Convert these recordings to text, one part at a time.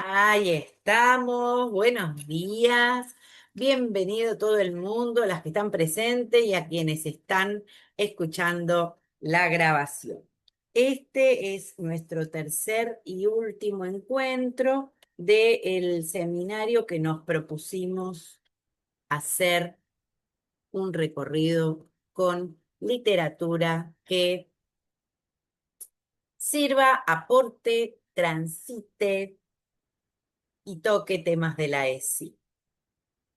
Ahí estamos, buenos días, bienvenido todo el mundo, las que están presentes y a quienes están escuchando la grabación. Este es nuestro tercer y último encuentro del seminario que nos propusimos hacer un recorrido con literatura que sirva, aporte, transite y toque temas de la ESI.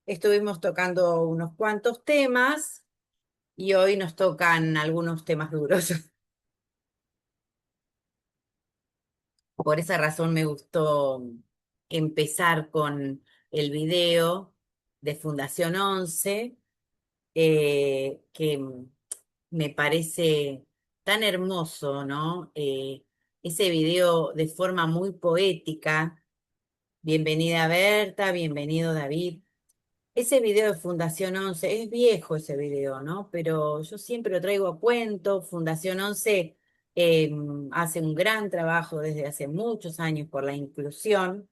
Estuvimos tocando unos cuantos temas y hoy nos tocan algunos temas duros. Por esa razón me gustó empezar con el video de Fundación 11, que me parece tan hermoso, ¿no? Ese video de forma muy poética. Bienvenida Berta, bienvenido David. Ese video de Fundación 11 es viejo ese video, ¿no? Pero yo siempre lo traigo a cuento. Fundación 11 eh, hace un gran trabajo desde hace muchos años por la inclusión.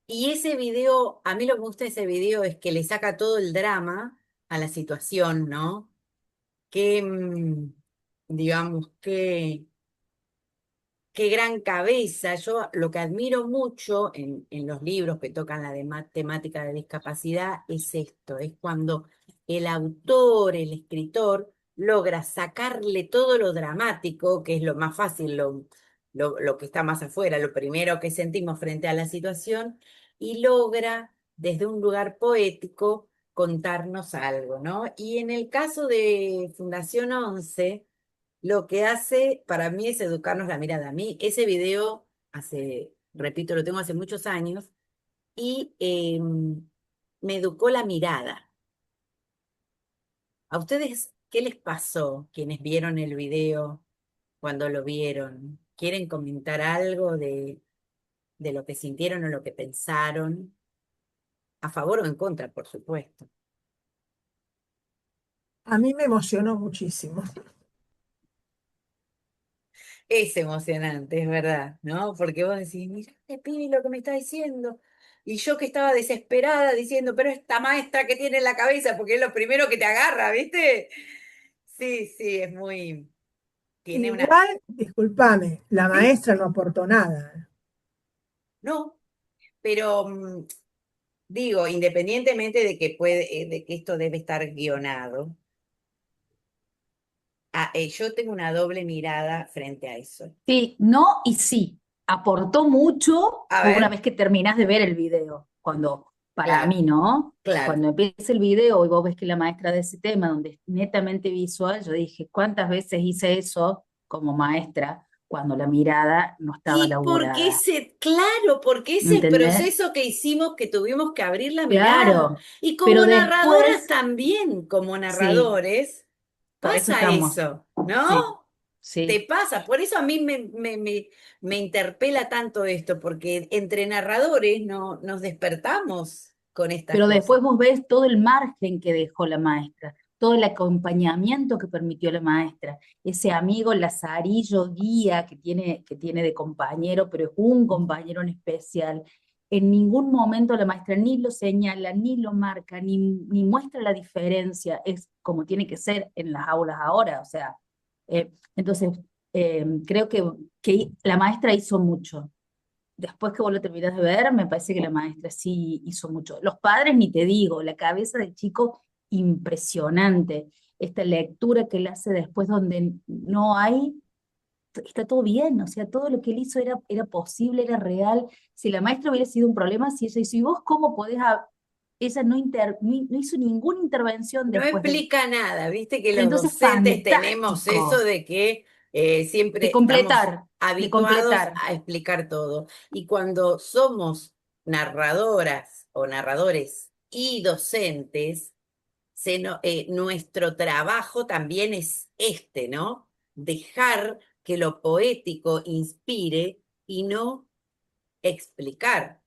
Y ese video, a mí lo que me gusta de ese video es que le saca todo el drama a la situación, ¿no? Que, digamos, qué gran cabeza. Yo lo que admiro mucho en los libros que tocan la temática de discapacidad es esto, es cuando el autor, el escritor, logra sacarle todo lo dramático, que es lo más fácil, lo que está más afuera, lo primero que sentimos frente a la situación, y logra desde un lugar poético contarnos algo, ¿no? Y en el caso de Fundación 11 lo que hace para mí es educarnos la mirada. A mí ese video repito, lo tengo hace muchos años y me educó la mirada. ¿A ustedes qué les pasó quienes vieron el video cuando lo vieron? ¿Quieren comentar algo de lo que sintieron o lo que pensaron? A favor o en contra, por supuesto. A mí me emocionó muchísimo. Es emocionante, es verdad, ¿no? Porque vos decís, mira este pibe lo que me está diciendo. Y yo que estaba desesperada diciendo, pero esta maestra que tiene en la cabeza, porque es lo primero que te agarra, ¿viste? Sí, sí, es muy, tiene una, Igual, discúlpame, la sí, maestra no aportó nada. no, pero digo, independientemente de que de que esto debe estar guionado, yo tengo una doble mirada frente a eso. Sí, no y sí. Aportó mucho A una ver, vez que terminás de ver el video. Cuando, para claro, mí, ¿no? claro. Cuando empieza el video y vos ves que la maestra de ese tema, donde es netamente visual, yo dije, ¿cuántas veces hice eso como maestra cuando la mirada no estaba Y porque laburada? claro, porque ese ¿Entendés? proceso que hicimos que tuvimos que abrir la mirada. Claro. Y como Pero narradoras después, también, como sí, narradores, por eso pasa estamos. eso, Sí, ¿no? Te sí. pasa. Por eso a mí me interpela tanto esto, porque entre narradores no, nos despertamos con estas Pero cosas. después vos ves todo el margen que dejó la maestra, todo el acompañamiento que permitió la maestra, ese amigo Lazarillo guía que tiene de compañero, pero es un compañero en especial. En ningún momento la maestra ni lo señala, ni lo marca, ni muestra la diferencia. Es como tiene que ser en las aulas ahora. O sea, entonces creo que la maestra hizo mucho. Después que vos lo terminás de ver, me parece que la maestra sí hizo mucho. Los padres, ni te digo, la cabeza del chico, impresionante. Esta lectura que él hace después donde no hay, está todo bien, o sea, todo lo que él hizo era posible, era real. Si la maestra hubiera sido un problema, si ella hizo, ¿y vos cómo podés? Ella no hizo ninguna intervención No después de... explica nada, viste que los Entonces, docentes tenemos eso fantástico, de que de siempre estamos completar, de habituados completar. a explicar todo. Y cuando somos narradoras o narradores y docentes, nuestro trabajo también es este, ¿no? Dejar que lo poético inspire y no explicar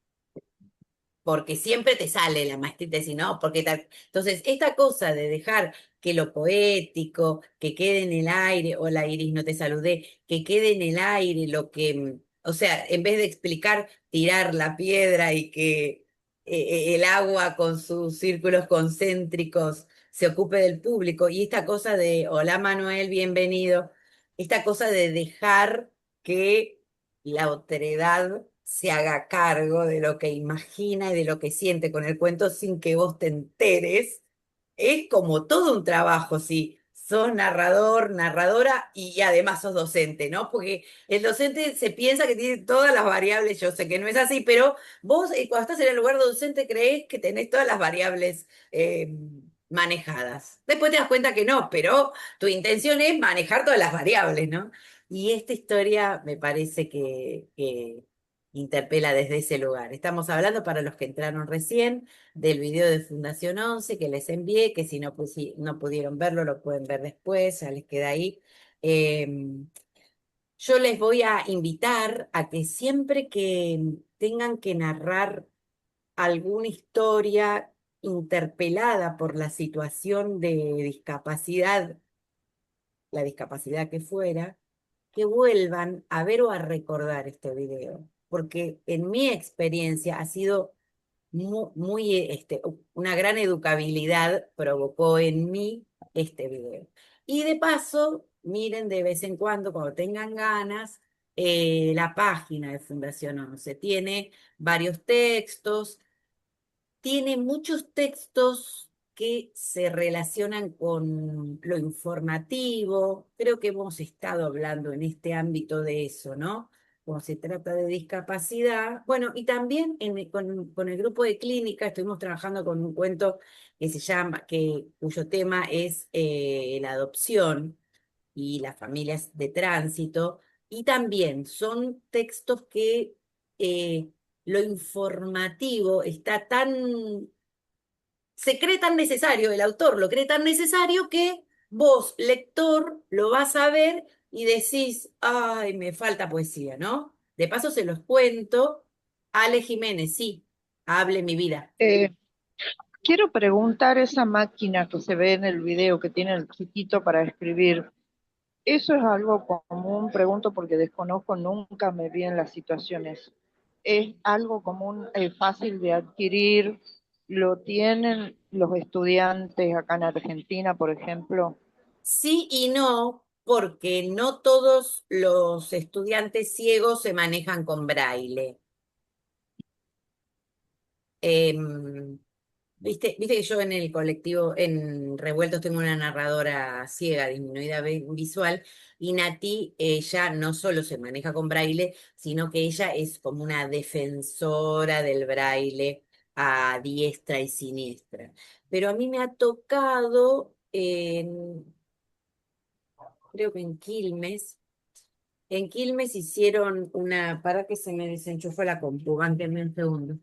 porque siempre te sale la maestrita y no, porque tal. Entonces, esta cosa de dejar que lo poético, que quede en el aire, hola Iris, no te saludé, que quede en el aire lo que, O sea, en vez de explicar, tirar la piedra y que el agua con sus círculos concéntricos se ocupe del público. Y esta cosa de, hola Manuel, bienvenido, esta cosa de dejar que la otredad se haga cargo de lo que imagina y de lo que siente con el cuento sin que vos te enteres, es como todo un trabajo, si sos narrador, narradora y además sos docente, ¿no? Porque el docente se piensa que tiene todas las variables, yo sé que no es así, pero vos cuando estás en el lugar docente creés que tenés todas las variables manejadas. Después te das cuenta que no, pero tu intención es manejar todas las variables, ¿no? Y esta historia me parece que interpela desde ese lugar. Estamos hablando para los que entraron recién del video de Fundación 11 que les envié, que si no, si no pudieron verlo, lo pueden ver después, ya les queda ahí. Yo les voy a invitar a que siempre que tengan que narrar alguna historia interpelada por la situación de discapacidad, la discapacidad que fuera, que vuelvan a ver o a recordar este video, porque en mi experiencia ha sido una gran educabilidad provocó en mí este video. Y de paso, miren de vez en cuando tengan ganas, la página de Fundación 11. Tiene varios textos, tiene muchos textos que se relacionan con lo informativo. Creo que hemos estado hablando en este ámbito de eso, ¿no? Cuando se trata de discapacidad. Bueno, y también con el grupo de clínica estuvimos trabajando con un cuento que se llama, cuyo tema es la adopción y las familias de tránsito. Y también son textos que lo informativo está tan, se cree tan necesario, el autor lo cree tan necesario que vos, lector, lo vas a ver y decís, ay, me falta poesía, ¿no? De paso se los cuento. Ale Jiménez, sí, hable mi vida. Eh, Quiero preguntar, esa máquina que se ve en el video que tiene el chiquito para escribir, ¿eso es algo común? Pregunto porque desconozco, nunca me vi en las situaciones. ¿Es algo común, fácil de adquirir? ¿Lo tienen los estudiantes acá en Argentina, por ejemplo? Sí y no, porque no todos los estudiantes ciegos se manejan con braille. Em, viste que yo en el colectivo, en Revueltos, tengo una narradora ciega, disminuida visual, y Nati, ella no solo se maneja con braille, sino que ella es como una defensora del braille a diestra y siniestra. Pero a mí me ha tocado, creo que en Quilmes hicieron para que se me desenchufó la compu, bánquenme un segundo.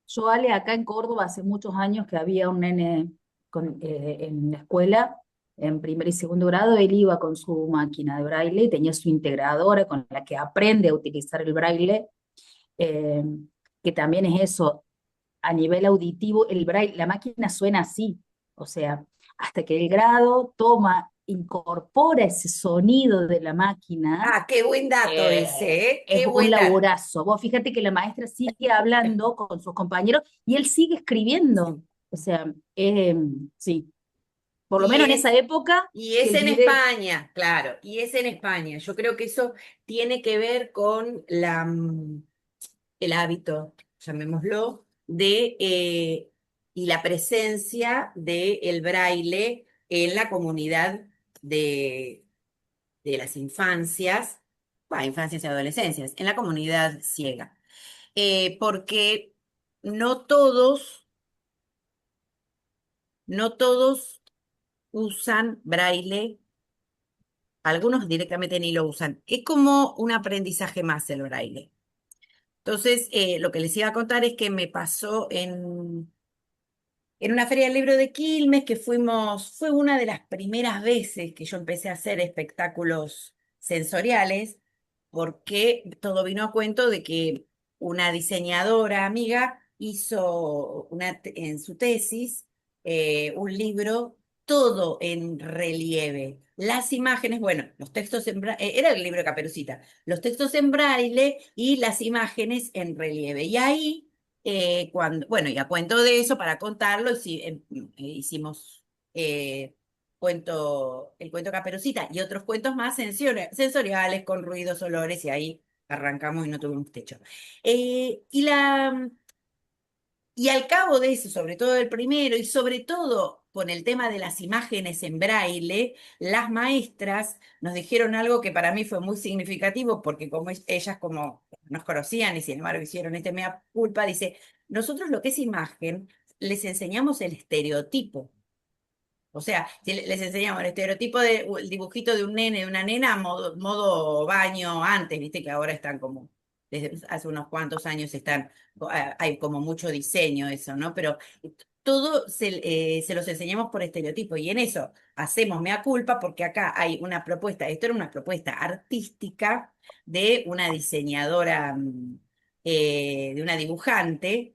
Yo, Ale, acá en Córdoba hace muchos años que había un nene en la escuela, en primer y segundo grado, él iba con su máquina de braille, tenía su integradora con la que aprende a utilizar el braille, eh, que también es eso, a nivel auditivo, el braille, la máquina suena así, o sea, hasta que el grado toma, incorpora ese sonido de la máquina, Ah, qué buen dato ese, ¿eh? es Qué un buen dato. laburazo. Vos fíjate que la maestra sigue hablando con sus compañeros y él sigue escribiendo. Sí. O sea, sí, por lo Y menos en esa es, época y que es el en video, España, claro, y es en España. Yo creo que eso tiene que ver con el hábito, llamémoslo, y la presencia del braille en la comunidad de, de las infancias, infancias y adolescencias, en la comunidad ciega. Porque no todos, no todos usan braille, algunos directamente ni lo usan. Es como un aprendizaje más el braille. Entonces, lo que les iba a contar es que me pasó en una feria del libro de Quilmes, que fue una de las primeras veces que yo empecé a hacer espectáculos sensoriales, porque todo vino a cuento de que una diseñadora amiga hizo en su tesis un libro todo en relieve. las imágenes, bueno, los textos en braille, era el libro de Caperucita, los textos en braille y las imágenes en relieve. Y ahí, bueno, y a cuento de eso, para contarlo, hicimos el cuento Caperucita y otros cuentos más sensoriales, con ruidos, olores, y ahí arrancamos y no tuvimos techo. Y al cabo de eso, sobre todo el primero, y sobre todo con el tema de las imágenes en braille, las maestras nos dijeron algo que para mí fue muy significativo, porque como ellas como nos conocían y sin embargo hicieron este mea culpa, dice, nosotros lo que es imagen, les enseñamos el estereotipo. O sea, si les enseñamos el estereotipo el dibujito de un nene, de una nena, modo baño antes, viste que ahora están como, desde hace unos cuantos años hay como mucho diseño eso, ¿no? Pero todo se los enseñamos por estereotipo y en eso hacemos mea culpa porque acá hay una propuesta, esto era una propuesta artística de una diseñadora, de una dibujante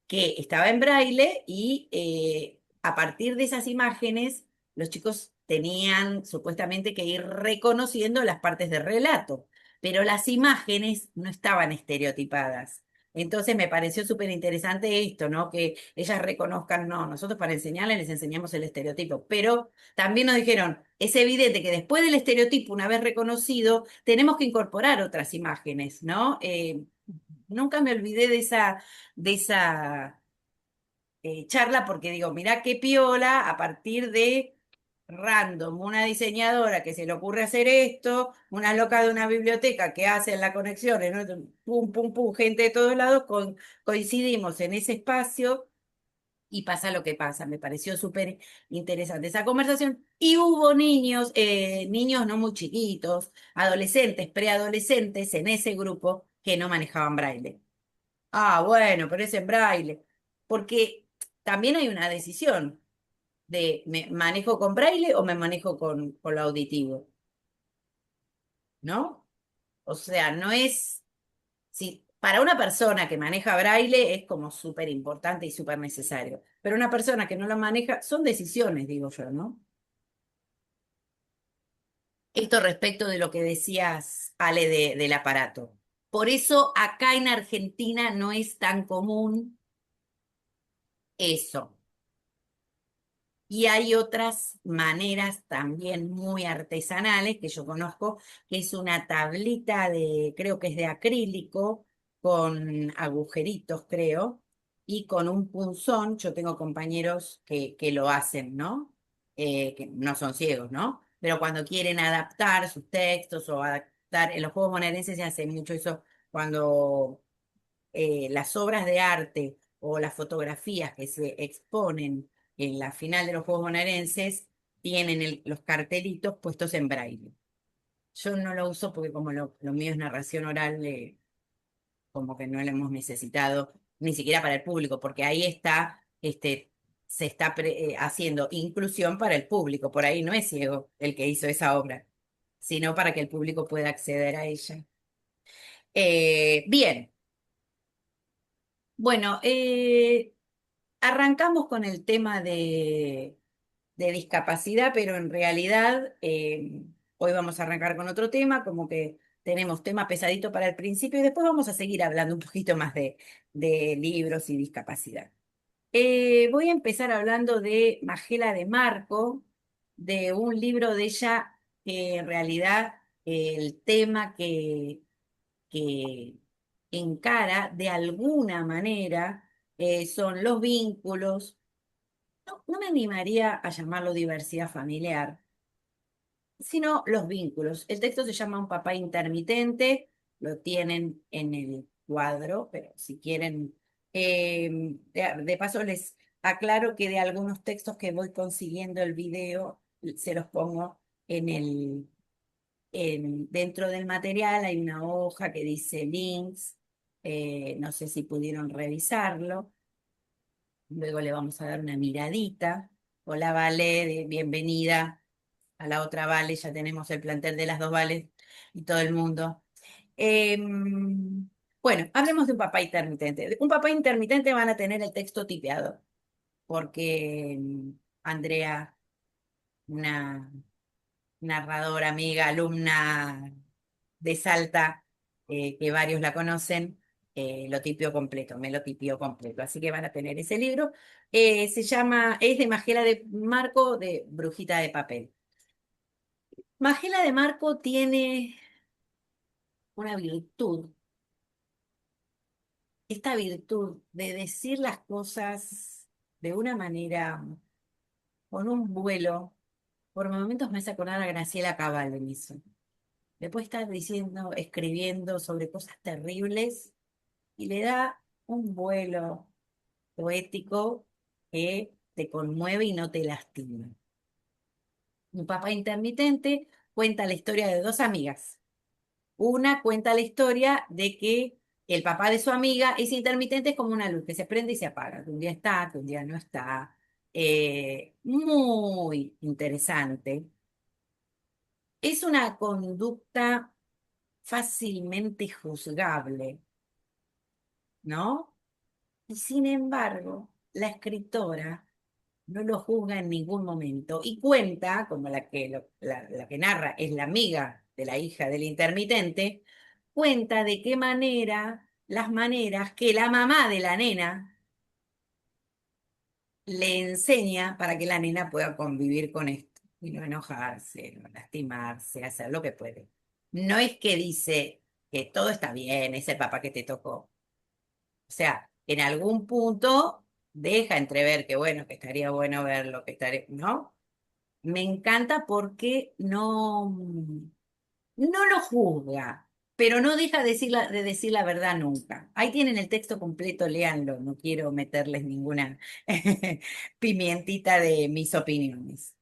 que estaba en braille y a partir de esas imágenes los chicos tenían supuestamente que ir reconociendo las partes del relato, pero las imágenes no estaban estereotipadas. Entonces me pareció súper interesante esto, ¿no? Que ellas reconozcan, no, nosotros para enseñarles les enseñamos el estereotipo, pero también nos dijeron, es evidente que después del estereotipo, una vez reconocido, tenemos que incorporar otras imágenes, ¿no? Nunca me olvidé de esa charla porque digo, mirá qué piola a partir de random, una diseñadora que se le ocurre hacer esto, una loca de una biblioteca que hace la conexión, ¿no? Pum, pum, pum, gente de todos lados, coincidimos en ese espacio y pasa lo que pasa. Me pareció súper interesante esa conversación. Y hubo niños, niños no muy chiquitos, adolescentes, preadolescentes en ese grupo que no manejaban braille. Ah, bueno, pero es en braille. Porque también hay una decisión de ¿me manejo con braille o me manejo con lo auditivo? ¿No? O sea, no es. Si, para una persona que maneja braille es como súper importante y súper necesario. Pero una persona que no lo maneja, son decisiones, digo yo, ¿no? Esto respecto de lo que decías, Ale, del aparato. Por eso acá en Argentina no es tan común eso. Y hay otras maneras también muy artesanales que yo conozco, que es una tablita creo que es de acrílico, con agujeritos, creo, y con un punzón. Yo tengo compañeros que lo hacen, ¿no? Que no son ciegos, ¿no? Pero cuando quieren adaptar sus textos o adaptar, en los juegos bonaerenses se hace mucho eso cuando las obras de arte o las fotografías que se exponen en la final de los Juegos Bonaerenses tienen los cartelitos puestos en braille. Yo no lo uso porque como lo mío es narración oral, como que no lo hemos necesitado ni siquiera para el público, porque ahí se está haciendo inclusión para el público. Por ahí no es ciego el que hizo esa obra, sino para que el público pueda acceder a ella. Bien, bueno, arrancamos con el tema de discapacidad, pero en realidad hoy vamos a arrancar con otro tema, como que tenemos tema pesadito para el principio y después vamos a seguir hablando un poquito más de libros y discapacidad. Voy a empezar hablando de Magela de Marco, de un libro de ella que en realidad el tema que encara de alguna manera son los vínculos. No, no me animaría a llamarlo diversidad familiar, sino los vínculos. El texto se llama Un papá intermitente, lo tienen en el cuadro, pero si quieren, de paso les aclaro que de algunos textos que voy consiguiendo el video, se los pongo dentro del material, hay una hoja que dice links, no sé si pudieron revisarlo. Luego le vamos a dar una miradita. Hola, Vale, bienvenida a la otra Vale. Ya tenemos el plantel de las dos Vales y todo el mundo. Bueno, hablemos de un papá intermitente. Un papá intermitente van a tener el texto tipeado, porque Andrea, una narradora, amiga, alumna de Salta, que varios la conocen, lo tipió completo, me lo tipió completo. Así que van a tener ese libro. Es de Magela de Marco, de Brujita de Papel. Magela de Marco tiene una virtud, esta virtud de decir las cosas de una manera, con un vuelo. Por momentos me hace acordar a Graciela Cabal en eso. Le puede estar diciendo, escribiendo sobre cosas terribles y le da un vuelo poético que te conmueve y no te lastima. Un papá intermitente cuenta la historia de dos amigas. Una cuenta la historia de que el papá de su amiga es intermitente, es como una luz que se prende y se apaga, que un día está, que un día no está. Muy interesante. Es una conducta fácilmente juzgable, ¿no? Y sin embargo, la escritora no lo juzga en ningún momento y cuenta, como la que narra es la amiga de la hija del intermitente, cuenta de qué manera, las maneras que la mamá de la nena le enseña para que la nena pueda convivir con esto y no enojarse, no lastimarse, hacer lo que puede. No es que dice que todo está bien, es el papá que te tocó. O sea, en algún punto deja entrever que bueno, que estaría bueno verlo, que estaría, ¿no? Me encanta porque no lo juzga, pero no deja de decir la verdad nunca. Ahí tienen el texto completo, léanlo, no quiero meterles ninguna pimientita de mis opiniones.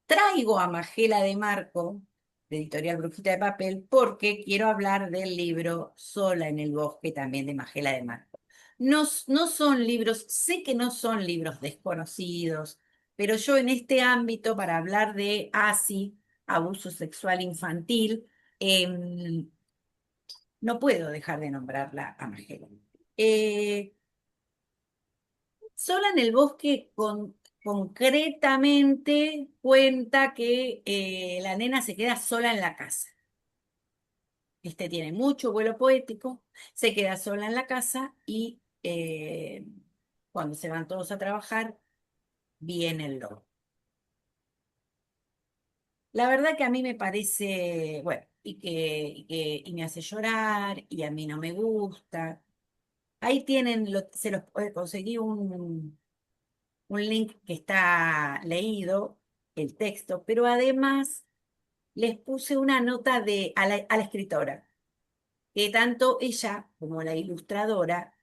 Traigo a Magela de Marco, de Editorial Brujita de Papel, porque quiero hablar del libro Sola en el Bosque, también de Magela de Marco. No, no son libros, sé que no son libros desconocidos, pero yo en este ámbito, para hablar de ASI, abuso sexual infantil, no puedo dejar de nombrarla a Magela. Eh, Sola en el bosque concretamente cuenta que la nena se queda sola en la casa. Este tiene mucho vuelo poético, se queda sola en la casa y cuando se van todos a trabajar, viene el lobo. La verdad que a mí me parece, bueno, y me hace llorar y a mí no me gusta. Ahí tienen, se los conseguí un link que está leído, el texto, pero además les puse una nota a la escritora, que tanto ella como la ilustradora,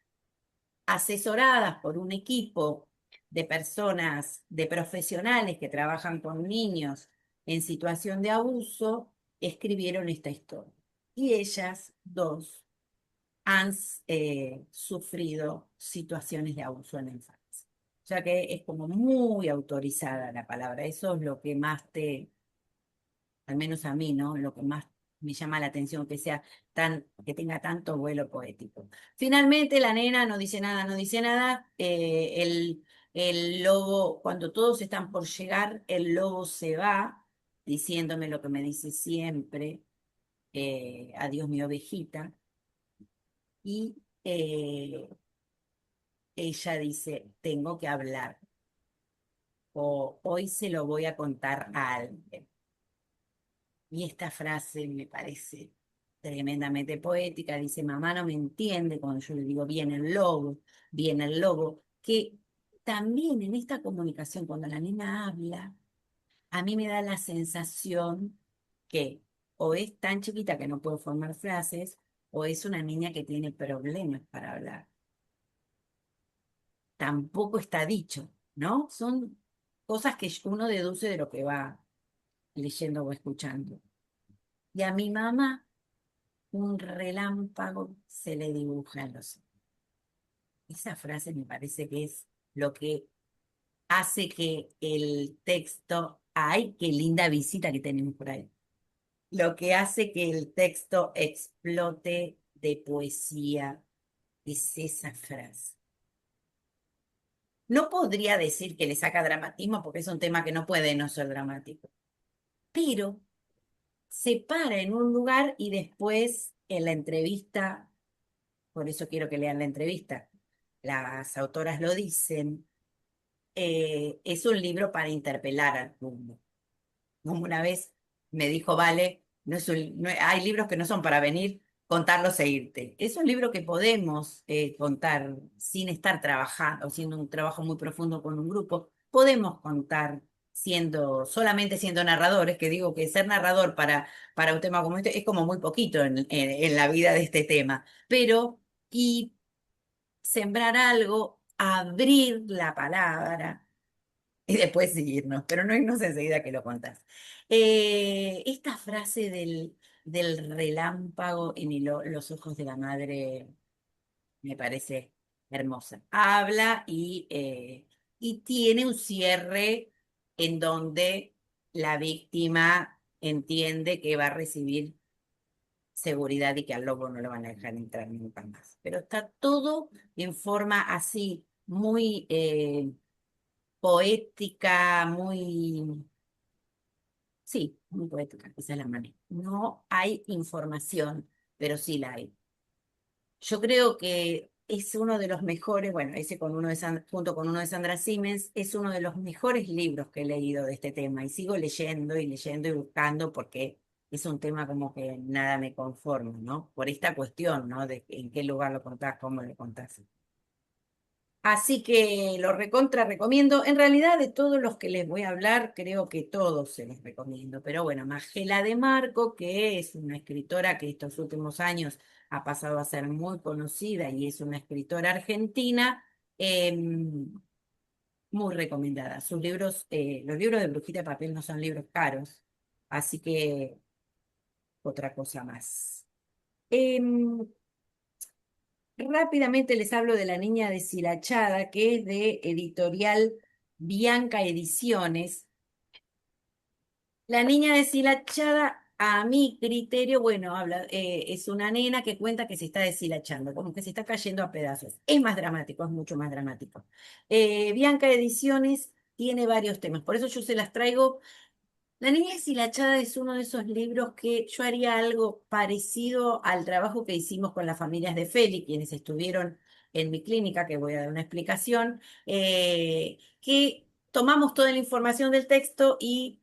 asesoradas por un equipo de personas, de profesionales que trabajan con niños en situación de abuso, escribieron esta historia. Y ellas dos han sufrido situaciones de abuso en la infancia. O sea que es como muy autorizada la palabra. Eso es lo que más al menos a mí, ¿no? Lo que más me llama la atención, que tenga tanto vuelo poético. Finalmente la nena no dice nada, no dice nada. El lobo, cuando todos están por llegar, el lobo se va diciéndome lo que me dice siempre, adiós mi ovejita. Y ella dice, tengo que hablar, o hoy se lo voy a contar a alguien. Y esta frase me parece tremendamente poética. Dice, mamá no me entiende cuando yo le digo, viene el lobo, que también en esta comunicación, cuando la nena habla, a mí me da la sensación que o es tan chiquita que no puede formar frases, o es una niña que tiene problemas para hablar. Tampoco está dicho, ¿no? Son cosas que uno deduce de lo que va leyendo o escuchando. Y a mi mamá un relámpago se le dibuja en los ojos. Esa frase me parece que es lo que hace que el texto, ¡ay, qué linda visita que tenemos por ahí! Lo que hace que el texto explote de poesía es esa frase. No podría decir que le saca dramatismo porque es un tema que no puede no ser dramático, pero se para en un lugar y después en la entrevista, por eso quiero que lean la entrevista, las autoras lo dicen, es un libro para interpelar al mundo. Como una vez me dijo, Vale, hay libros que no son para venir, contarlos e irte. Es un libro que podemos contar sin estar trabajando, siendo un trabajo muy profundo con un grupo. Podemos contar solamente siendo narradores, que digo que ser narrador para un tema como este es como muy poquito en la vida de este tema. Y sembrar algo, abrir la palabra y después seguirnos, pero no irnos enseguida que lo contás. Esta frase del relámpago en los ojos de la madre me parece hermosa. Habla y tiene un cierre en donde la víctima entiende que va a recibir seguridad y que al lobo no lo van a dejar entrar nunca más. Pero está todo en forma así, muy poética, sí, muy poética, esa es la manera. No hay información, pero sí la hay. Yo creo que es uno de los mejores, bueno, ese junto con uno de Sandra Simmons, es uno de los mejores libros que he leído de este tema y sigo leyendo y buscando porque es un tema como que nada me conforma, ¿no? Por esta cuestión, ¿no? De en qué lugar lo contás, cómo lo contás. Así que lo recontra recomiendo. En realidad, de todos los que les voy a hablar, creo que todos se los recomiendo. Pero bueno, Magela de Marco, que es una escritora que estos últimos años ha pasado a ser muy conocida y es una escritora argentina, muy recomendada. Los libros de Brujita de Papel no son libros caros, así que otra cosa más. Em, Rápidamente les hablo de La Niña Deshilachada, que es de editorial Bianca Ediciones. La Niña Deshilachada, a mi criterio, bueno, es una nena que cuenta que se está deshilachando, como que se está cayendo a pedazos. Es más dramático, es mucho más dramático. Bianca Ediciones tiene varios temas, por eso yo se las traigo. La niña deshilachada es uno de esos libros que yo haría algo parecido al trabajo que hicimos con las familias de Feli, quienes estuvieron en mi clínica, que voy a dar una explicación, que tomamos toda la información del texto y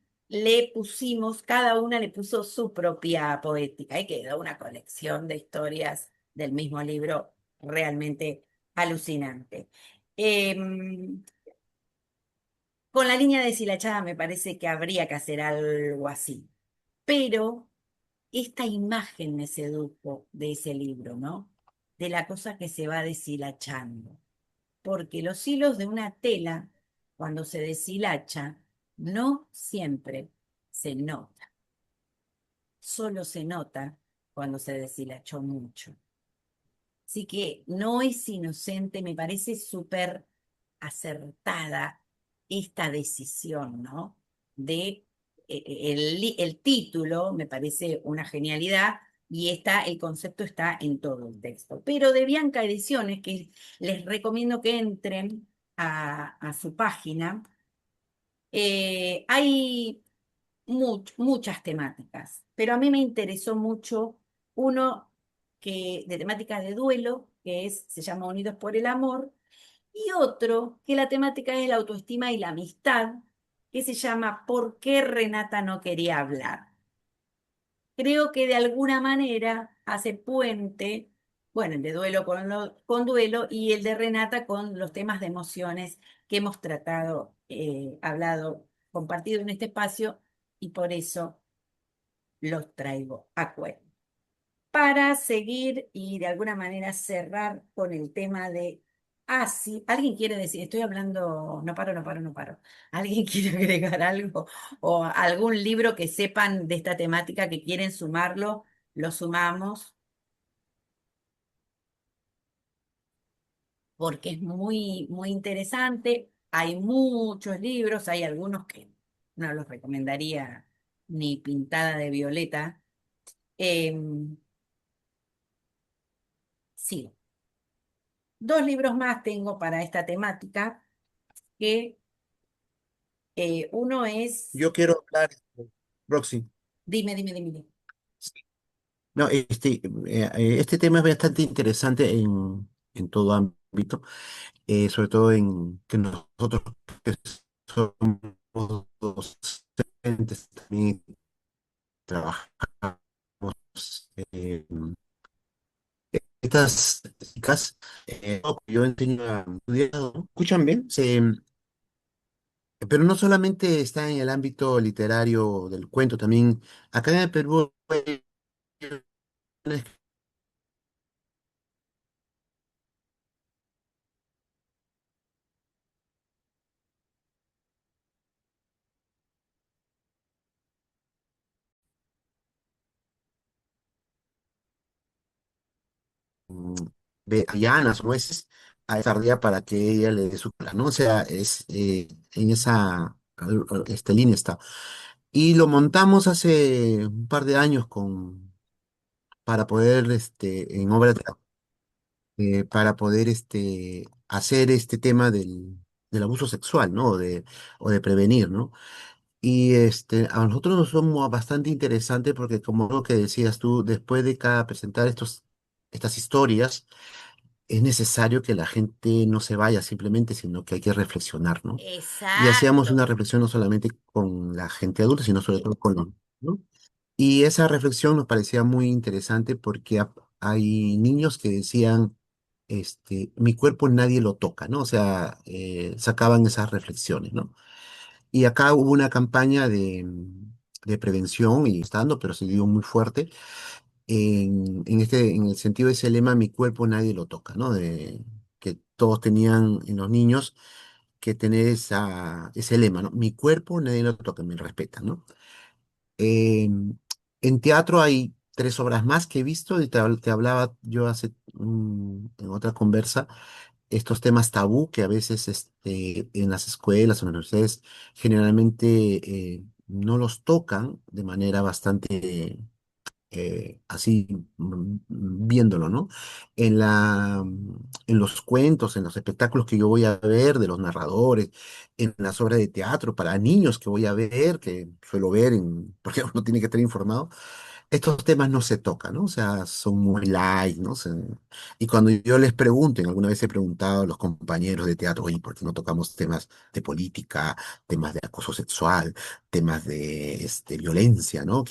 cada una le puso su propia poética y quedó una colección de historias del mismo libro realmente alucinante. Em, con la línea deshilachada me parece que habría que hacer algo así. Pero esta imagen me sedujo de ese libro, ¿no? De la cosa que se va deshilachando. Porque los hilos de una tela, cuando se deshilacha, no siempre se nota. Solo se nota cuando se deshilachó mucho. Así que no es inocente, me parece súper acertada esta decisión, ¿no? El título me parece una genialidad y el concepto está en todo el texto. Pero de Bianca Ediciones, que les recomiendo que entren a su página, hay muchas temáticas, pero a mí me interesó mucho uno de temática de duelo, se llama Unidos por el Amor, y otro que la temática es la autoestima y la amistad, que se llama ¿Por qué Renata no quería hablar? Creo que de alguna manera hace puente, bueno, el de duelo con duelo y el de Renata con los temas de emociones que hemos tratado, hablado, compartido en este espacio y por eso los traigo a cuento. Para seguir y de alguna manera cerrar con el tema de, sí, alguien quiere decir, estoy hablando, no paro, no paro, no paro. ¿Alguien quiere agregar algo o algún libro que sepan de esta temática que quieren sumarlo? Lo sumamos porque es muy, muy interesante. Hay muchos libros, hay algunos que no los recomendaría ni pintada de violeta. Em, sí, dos libros más tengo para esta temática, que uno es, Yo quiero hablar. Roxy. Dime, dime, dime, dime. No, este tema es bastante interesante en todo ámbito, sobre todo en que nosotros que somos docentes también trabajamos. eh, Estas chicas, yo enseño a estudiar, ¿no? ¿Escuchan bien? Pero no solamente está en el ámbito literario del cuento, también acá en el Perú hay mm, de avellanas o nueces a esa ardilla para que ella le dé su cola, ¿no? O sea, es en esa línea está. Y lo montamos hace un par de años para poder, en obra de teatro, para poder, hacer este tema del abuso sexual, ¿no? O de prevenir, ¿no? Y a nosotros nos somos bastante interesante porque como lo que decías tú, después de cada presentar estas historias, es necesario que la gente no se vaya simplemente, sino que hay que reflexionar, ¿no? Y hacíamos una Exacto. reflexión no solamente con la gente adulta, sino sobre todo con los, ¿no? Y esa reflexión nos parecía muy interesante porque hay niños que decían, mi cuerpo nadie lo toca, ¿no? O sea, sacaban esas reflexiones, ¿no? Y acá hubo una campaña de prevención y está dando, pero se dio muy fuerte en el sentido de ese lema, mi cuerpo nadie lo toca, ¿no? De que todos tenían en los niños que tener ese lema, ¿no? Mi cuerpo nadie lo toca, me respeta, ¿no? En teatro hay tres obras más que he visto y te hablaba yo en otra conversa, estos temas tabú que a veces en las escuelas o universidades generalmente no los tocan de manera bastante así viéndolo, ¿no? En los cuentos, en los espectáculos que yo voy a ver de los narradores, en las obras de teatro para niños que voy a ver, que suelo ver, porque uno tiene que estar informado, estos temas no se tocan, ¿no? O sea, son muy light, ¿no? Y cuando yo les pregunto, alguna vez he preguntado a los compañeros de teatro, oye, ¿por qué no tocamos temas de política, temas de acoso sexual, temas de violencia, ¿no?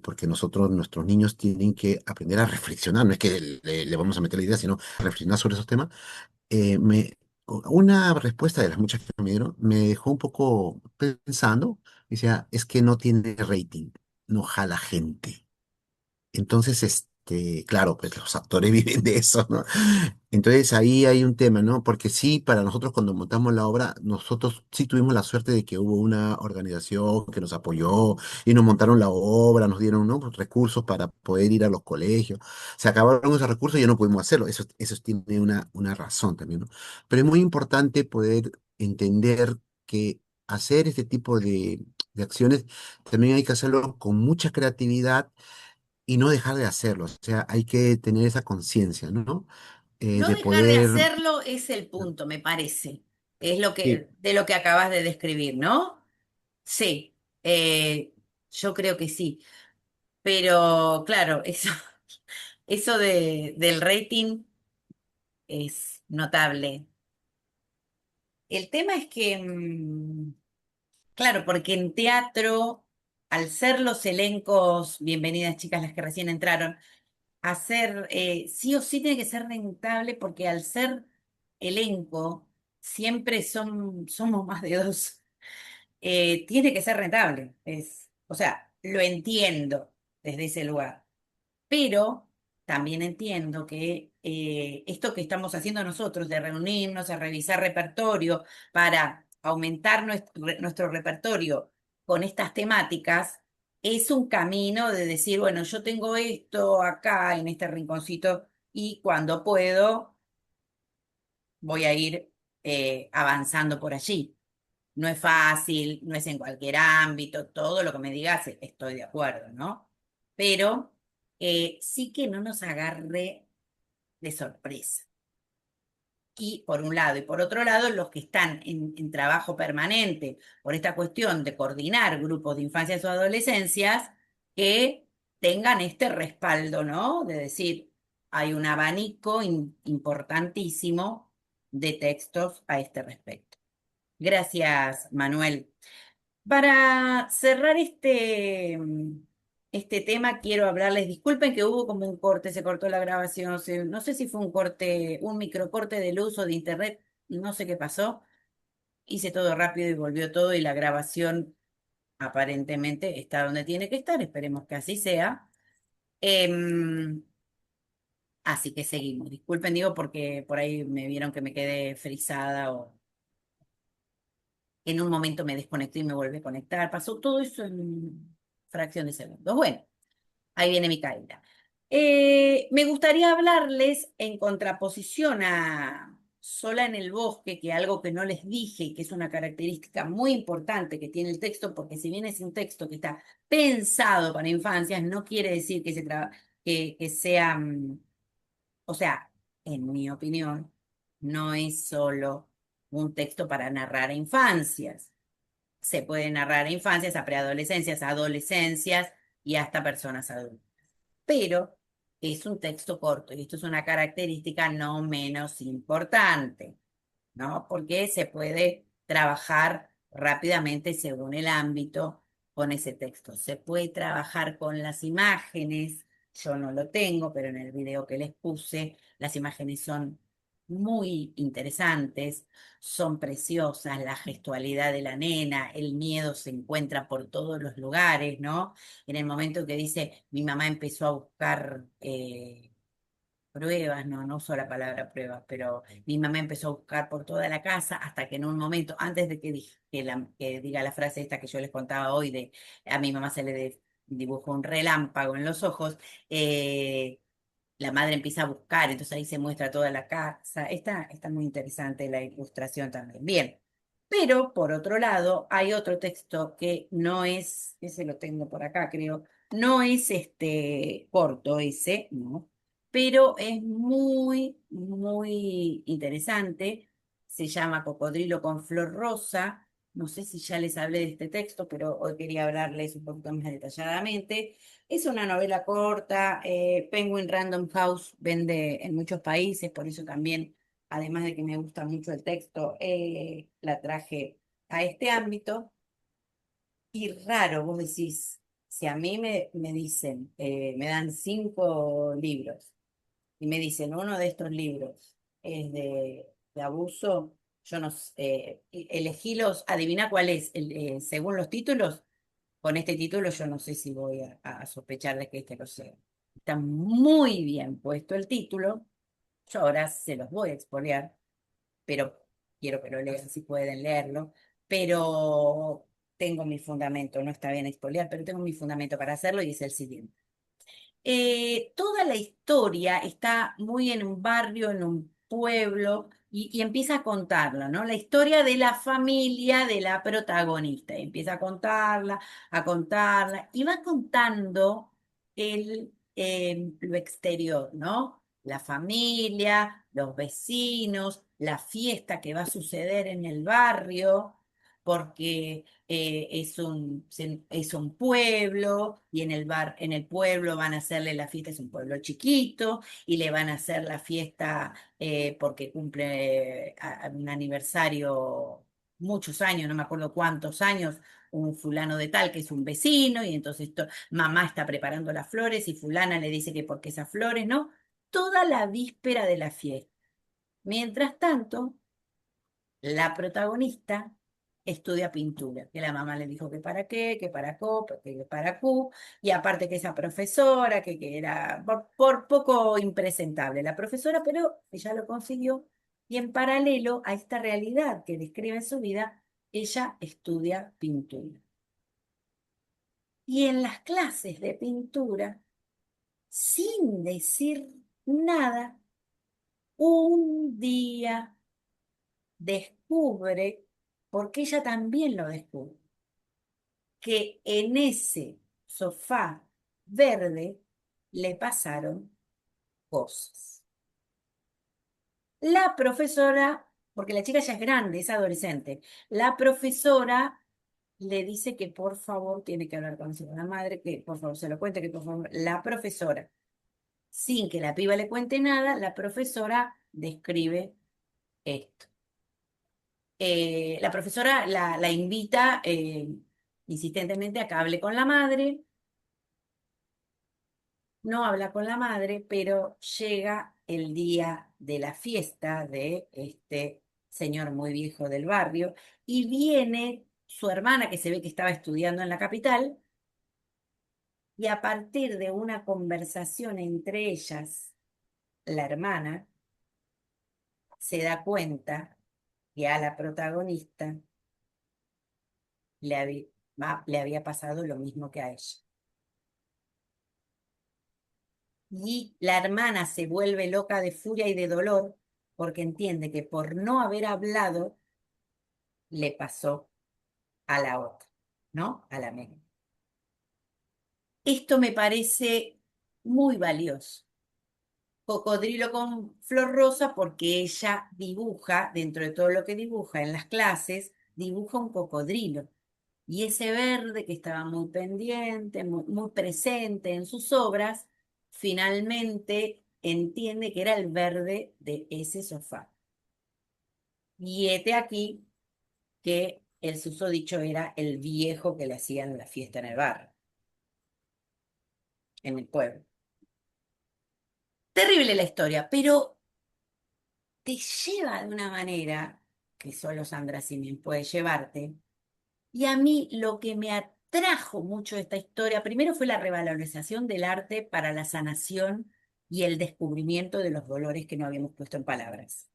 Porque nuestros niños tienen que aprender a reflexionar, no es que le vamos a meter la idea, sino reflexionar sobre esos temas. Una respuesta de las muchas que me dieron me dejó un poco pensando, decía, es que no tiene rating, no jala gente. Entonces, claro, pues los actores viven de eso, ¿no? Entonces ahí hay un tema, ¿no? Porque sí, para nosotros cuando montamos la obra, nosotros sí tuvimos la suerte de que hubo una organización que nos apoyó y nos montaron la obra, nos dieron, ¿no? Pues, recursos para poder ir a los colegios. Se acabaron esos recursos y ya no pudimos hacerlo. Eso tiene una razón también, ¿no? Pero es muy importante poder entender que hacer este tipo de acciones también hay que hacerlo con mucha creatividad y no dejar de hacerlo. O sea, hay que tener esa conciencia, ¿no? No De dejar de poder... hacerlo es el punto, me parece. Es Sí, de lo que acabas de describir, ¿no? Sí, yo creo que sí. Pero claro, eso del rating es notable. El tema es que, claro, porque en teatro, al ser los elencos, bienvenidas chicas las que recién entraron, hacer, sí o sí tiene que ser rentable porque al ser elenco, siempre somos más de dos. Tiene que ser rentable. O sea, lo entiendo desde ese lugar. Pero también entiendo que esto que estamos haciendo nosotros de reunirnos, a revisar repertorio para aumentar nuestro repertorio con estas temáticas, es un camino de decir, bueno, yo tengo esto acá en este rinconcito y cuando puedo voy a ir avanzando por allí. No es fácil, no es en cualquier ámbito, todo lo que me digas estoy de acuerdo, ¿no? Pero sí que no nos agarre de sorpresa. Y por un lado, y por otro lado, los que están en trabajo permanente por esta cuestión de coordinar grupos de infancias o adolescencias, que tengan este respaldo, ¿no? De decir, hay un abanico importantísimo de textos a este respecto. Gracias, Manuel. Para cerrar este tema, quiero hablarles, disculpen que hubo como un corte, se cortó la grabación, no sé si fue un corte, un microcorte del uso de internet, no sé qué pasó, hice todo rápido y volvió todo y la grabación aparentemente está donde tiene que estar, esperemos que así sea. Em, Así que seguimos, disculpen, digo, porque por ahí me vieron que me quedé frisada o en un momento me desconecté y me volví a conectar, pasó todo eso en fracción de segundos. Bueno. Ahí viene mi caída. Me gustaría hablarles en contraposición a Sola en el bosque, que algo que no les dije y que es una característica muy importante que tiene el texto, porque si bien es un texto que está pensado para infancias, no quiere decir que sea, o sea, en mi opinión, no es solo un texto para narrar a infancias. Se puede narrar a infancias, a preadolescencias, a adolescencias y hasta personas adultas, pero es un texto corto y esto es una característica no menos importante, ¿no? Porque se puede trabajar rápidamente según el ámbito con ese texto. Se puede trabajar con las imágenes, yo no lo tengo, pero en el video que les puse, las imágenes son muy interesantes, son preciosas, la gestualidad de la nena, el miedo se encuentra por todos los lugares, ¿no? En el momento que dice, mi mamá empezó a buscar pruebas, no uso la palabra pruebas, pero mi mamá empezó a buscar por toda la casa hasta que en un momento, antes de que diga la frase esta que yo les contaba hoy, de a mi mamá se le dibujó un relámpago en los ojos, la madre empieza a buscar, entonces ahí se muestra toda la casa. Está muy interesante la ilustración también. Bien. Pero, por otro lado, hay otro texto que no es, ese lo tengo por acá, creo, no es este corto ese, ¿no? Pero es muy, muy interesante. Se llama Cocodrilo con Flor Rosa. No sé si ya les hablé de este texto, pero hoy quería hablarles un poquito más detalladamente. Es una novela corta. Penguin Random House vende en muchos países, por eso también, además de que me gusta mucho el texto, la traje a este ámbito. Y raro, vos decís, si a mí me dicen, me dan 5 libros y me dicen, uno de estos libros es de abuso, yo no sé, elegílos, adivina cuál es, según los títulos, con este título yo no sé si voy a sospechar de que este lo sea. Está muy bien puesto el título, yo ahora se los voy a expoliar, pero quiero que lo lean si pueden leerlo, pero tengo mi fundamento, no está bien expoliar, pero tengo mi fundamento para hacerlo y es el siguiente. Toda la historia está muy en un barrio, en un pueblo, y empieza a contarla, ¿no? La historia de la familia de la protagonista. Y empieza a contarla, y va contando lo exterior, ¿no? La familia, los vecinos, la fiesta que va a suceder en el barrio, porque es un pueblo y en el pueblo van a hacerle la fiesta, es un pueblo chiquito, y le van a hacer la fiesta porque cumple un aniversario, muchos años, no me acuerdo cuántos años, un fulano de tal que es un vecino, y entonces mamá está preparando las flores y fulana le dice que porque esas flores, ¿no? Toda la víspera de la fiesta. Mientras tanto, la protagonista estudia pintura, que la mamá le dijo que para qué, que para co, que para Q, y aparte que esa profesora, que era por poco impresentable la profesora, pero ella lo consiguió, y en paralelo a esta realidad que describe en su vida, ella estudia pintura. Y en las clases de pintura, sin decir nada, un día descubre, porque ella también lo descubre, que en ese sofá verde le pasaron cosas. La profesora, porque la chica ya es grande, es adolescente, la profesora le dice que por favor tiene que hablar con la madre, que por favor se lo cuente, que por favor, la profesora, sin que la piba le cuente nada, la profesora describe esto. La profesora la invita insistentemente a que hable con la madre, no habla con la madre, pero llega el día de la fiesta de este señor muy viejo del barrio y viene su hermana que se ve que estaba estudiando en la capital y a partir de una conversación entre ellas, la hermana se da cuenta que a la protagonista le había pasado lo mismo que a ella. Y la hermana se vuelve loca de furia y de dolor porque entiende que por no haber hablado le pasó a la otra, ¿no? A la menor. Esto me parece muy valioso. Cocodrilo con flor rosa porque ella dibuja, dentro de todo lo que dibuja en las clases, dibuja un cocodrilo. Y ese verde que estaba muy pendiente, muy presente en sus obras, finalmente entiende que era el verde de ese sofá. Y hete aquí que el susodicho era el viejo que le hacían la fiesta en el bar, en el pueblo. Terrible la historia, pero te lleva de una manera que solo Sandra Simien puede llevarte. Y a mí lo que me atrajo mucho de esta historia, primero fue la revalorización del arte para la sanación y el descubrimiento de los dolores que no habíamos puesto en palabras.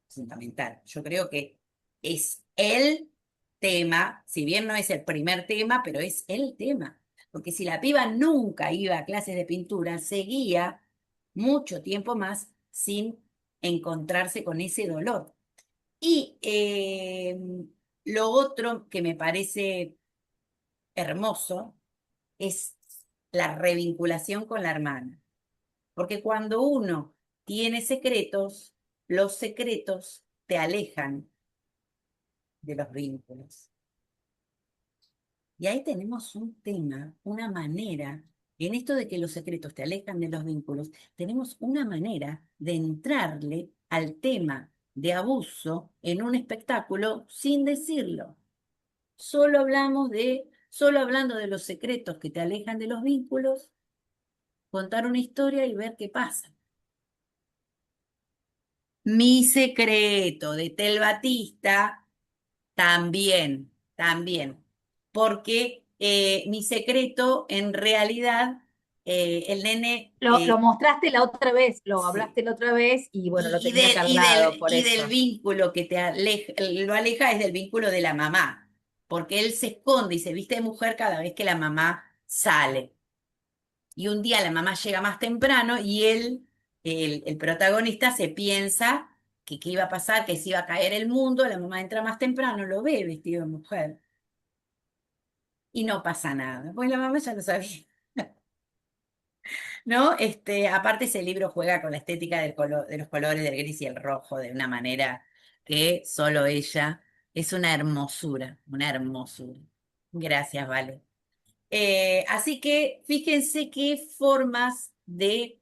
Fundamental. Yo creo que es el tema, si bien no es el primer tema, pero es el tema. Porque si la piba nunca iba a clases de pintura, seguía mucho tiempo más sin encontrarse con ese dolor. Y lo otro que me parece hermoso es la revinculación con la hermana. Porque cuando uno tiene secretos, los secretos te alejan de los vínculos. Y ahí tenemos un tema, una manera, en esto de que los secretos te alejan de los vínculos, tenemos una manera de entrarle al tema de abuso en un espectáculo sin decirlo. Solo hablando de los secretos que te alejan de los vínculos, contar una historia y ver qué pasa. Mi secreto de Tel Batista, también, porque mi secreto en realidad, el nene, Lo mostraste la otra vez, lo sí, hablaste la otra vez y bueno, lo tenía acá al lado, por y del eso. vínculo que te aleja, lo aleja es del vínculo de la mamá, porque él se esconde y se viste de mujer cada vez que la mamá sale. Y un día la mamá llega más temprano y él, el protagonista, se piensa que qué iba a pasar, que se iba a caer el mundo, la mamá entra más temprano, lo ve vestido de mujer y no pasa nada, pues la mamá ya lo sabía. ¿No? Aparte ese libro juega con la estética de los colores del gris y el rojo de una manera que solo ella es una hermosura, una hermosura. Gracias, Vale. Así que fíjense qué formas de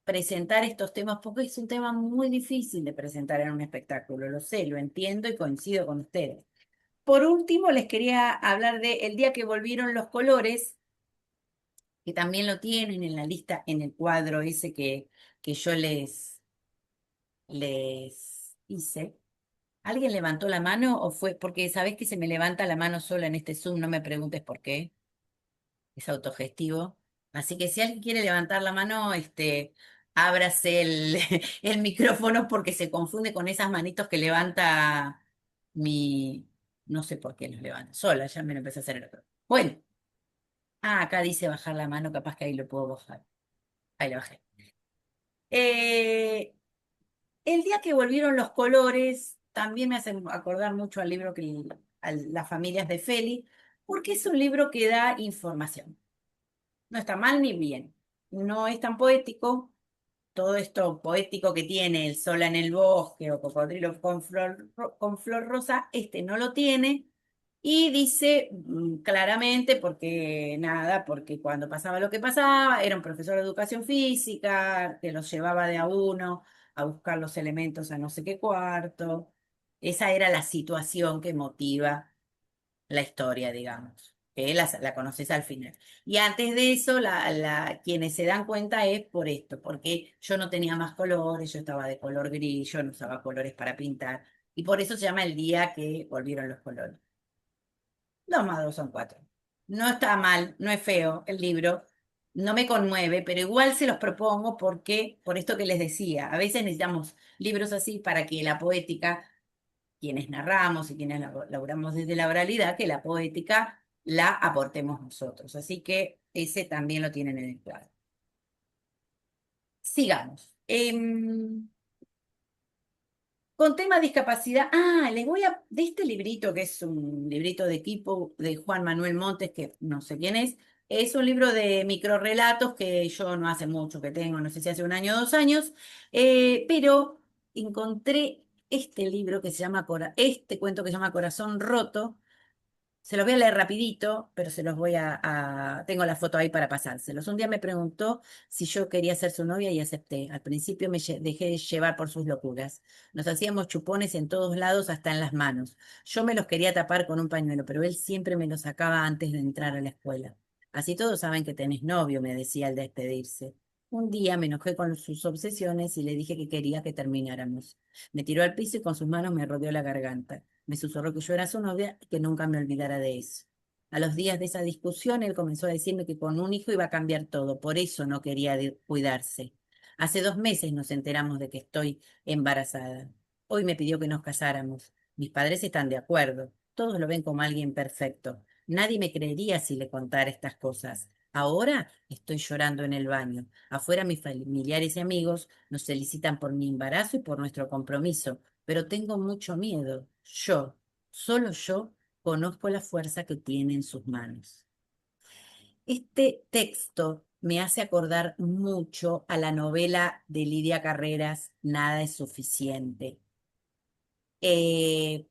presentar estos temas, porque es un tema muy difícil de presentar en un espectáculo, lo sé, lo entiendo y coincido con ustedes. Por último, les quería hablar de El día que volvieron los colores, que también lo tienen en la lista, en el cuadro ese que yo les hice. ¿Alguien levantó la mano o fue? Porque sabés que se me levanta la mano sola en este Zoom, no me preguntes por qué, es autogestivo. Así que si alguien quiere levantar la mano, ábrase el micrófono porque se confunde con esas manitos que levanta mi... No sé por qué los levanta. Sola, ya me lo empecé a hacer el otro. Bueno, acá dice bajar la mano, capaz que ahí lo puedo bajar. Ahí lo bajé. Eh, el día que volvieron los colores, también me hace acordar mucho al libro a Las familias de Feli, porque es un libro que da información. No está mal ni bien. No es tan poético, todo esto poético que tiene el Sola en el bosque o Cocodrilo con flor rosa, este no lo tiene. Y dice claramente, porque nada, porque cuando pasaba lo que pasaba, era un profesor de educación física, que los llevaba de a uno a buscar los elementos a no sé qué cuarto. Esa era la situación que motiva la historia, digamos, que la conoces al final. Y antes de eso, quienes se dan cuenta es por esto, porque yo no tenía más colores, yo estaba de color gris, yo no usaba colores para pintar, y por eso se llama el día que volvieron los colores. 2 más 2 son 4. No está mal, no es feo el libro, no me conmueve, pero igual se los propongo porque, por esto que les decía, a veces necesitamos libros así para que la poética, quienes narramos y quienes laburamos desde la oralidad, que la poética la aportemos nosotros. Así que ese también lo tienen en el cuadro. Sigamos. Con tema discapacidad, les voy de este librito, que es un librito de equipo de Juan Manuel Montes, que no sé quién es un libro de microrrelatos que yo no hace mucho que tengo, no sé si hace 1 año o 2 años, pero encontré este libro que se llama, este cuento que se llama Corazón Roto. Se los voy a leer rapidito, pero se los voy tengo la foto ahí para pasárselos. Un día me preguntó si yo quería ser su novia y acepté. Al principio me dejé llevar por sus locuras. Nos hacíamos chupones en todos lados, hasta en las manos. Yo me los quería tapar con un pañuelo, pero él siempre me los sacaba antes de entrar a la escuela. Así todos saben que tenés novio, me decía al despedirse. Un día me enojé con sus obsesiones y le dije que quería que termináramos. Me tiró al piso y con sus manos me rodeó la garganta. Me susurró que yo era su novia y que nunca me olvidara de eso. A los días de esa discusión, él comenzó a decirme que con un hijo iba a cambiar todo, por eso no quería cuidarse. Hace 2 meses nos enteramos de que estoy embarazada. Hoy me pidió que nos casáramos. Mis padres están de acuerdo. Todos lo ven como alguien perfecto. Nadie me creería si le contara estas cosas. Ahora estoy llorando en el baño. Afuera mis familiares y amigos nos felicitan por mi embarazo y por nuestro compromiso, pero tengo mucho miedo. Yo, solo yo, conozco la fuerza que tiene en sus manos. Este texto me hace acordar mucho a la novela de Lidia Carreras, Nada es suficiente,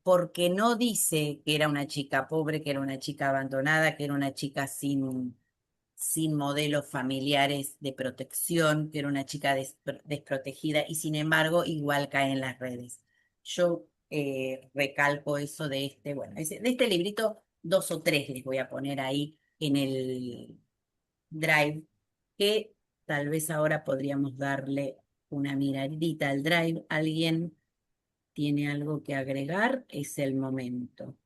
porque no dice que era una chica pobre, que era una chica abandonada, que era una chica sin modelos familiares de protección, que era una chica desprotegida y sin embargo igual cae en las redes. Yo recalco eso de bueno, de este librito, 2 o 3 les voy a poner ahí en el Drive, que tal vez ahora podríamos darle una miradita al Drive. ¿Alguien tiene algo que agregar? Es el momento.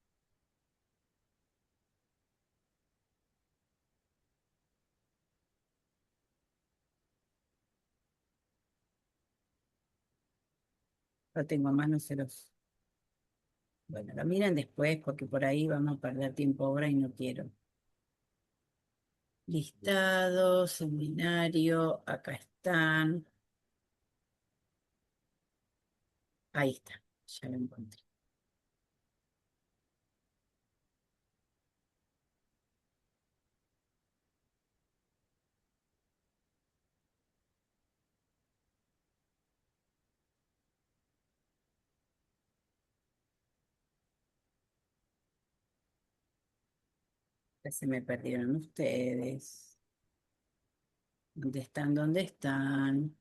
Lo tengo a mano, se los... Bueno, lo miren después porque por ahí vamos a perder tiempo ahora y no quiero. Listado, seminario, acá están. Ahí está, ya lo encontré. Ya se me perdieron ustedes. ¿Dónde están? ¿Dónde están?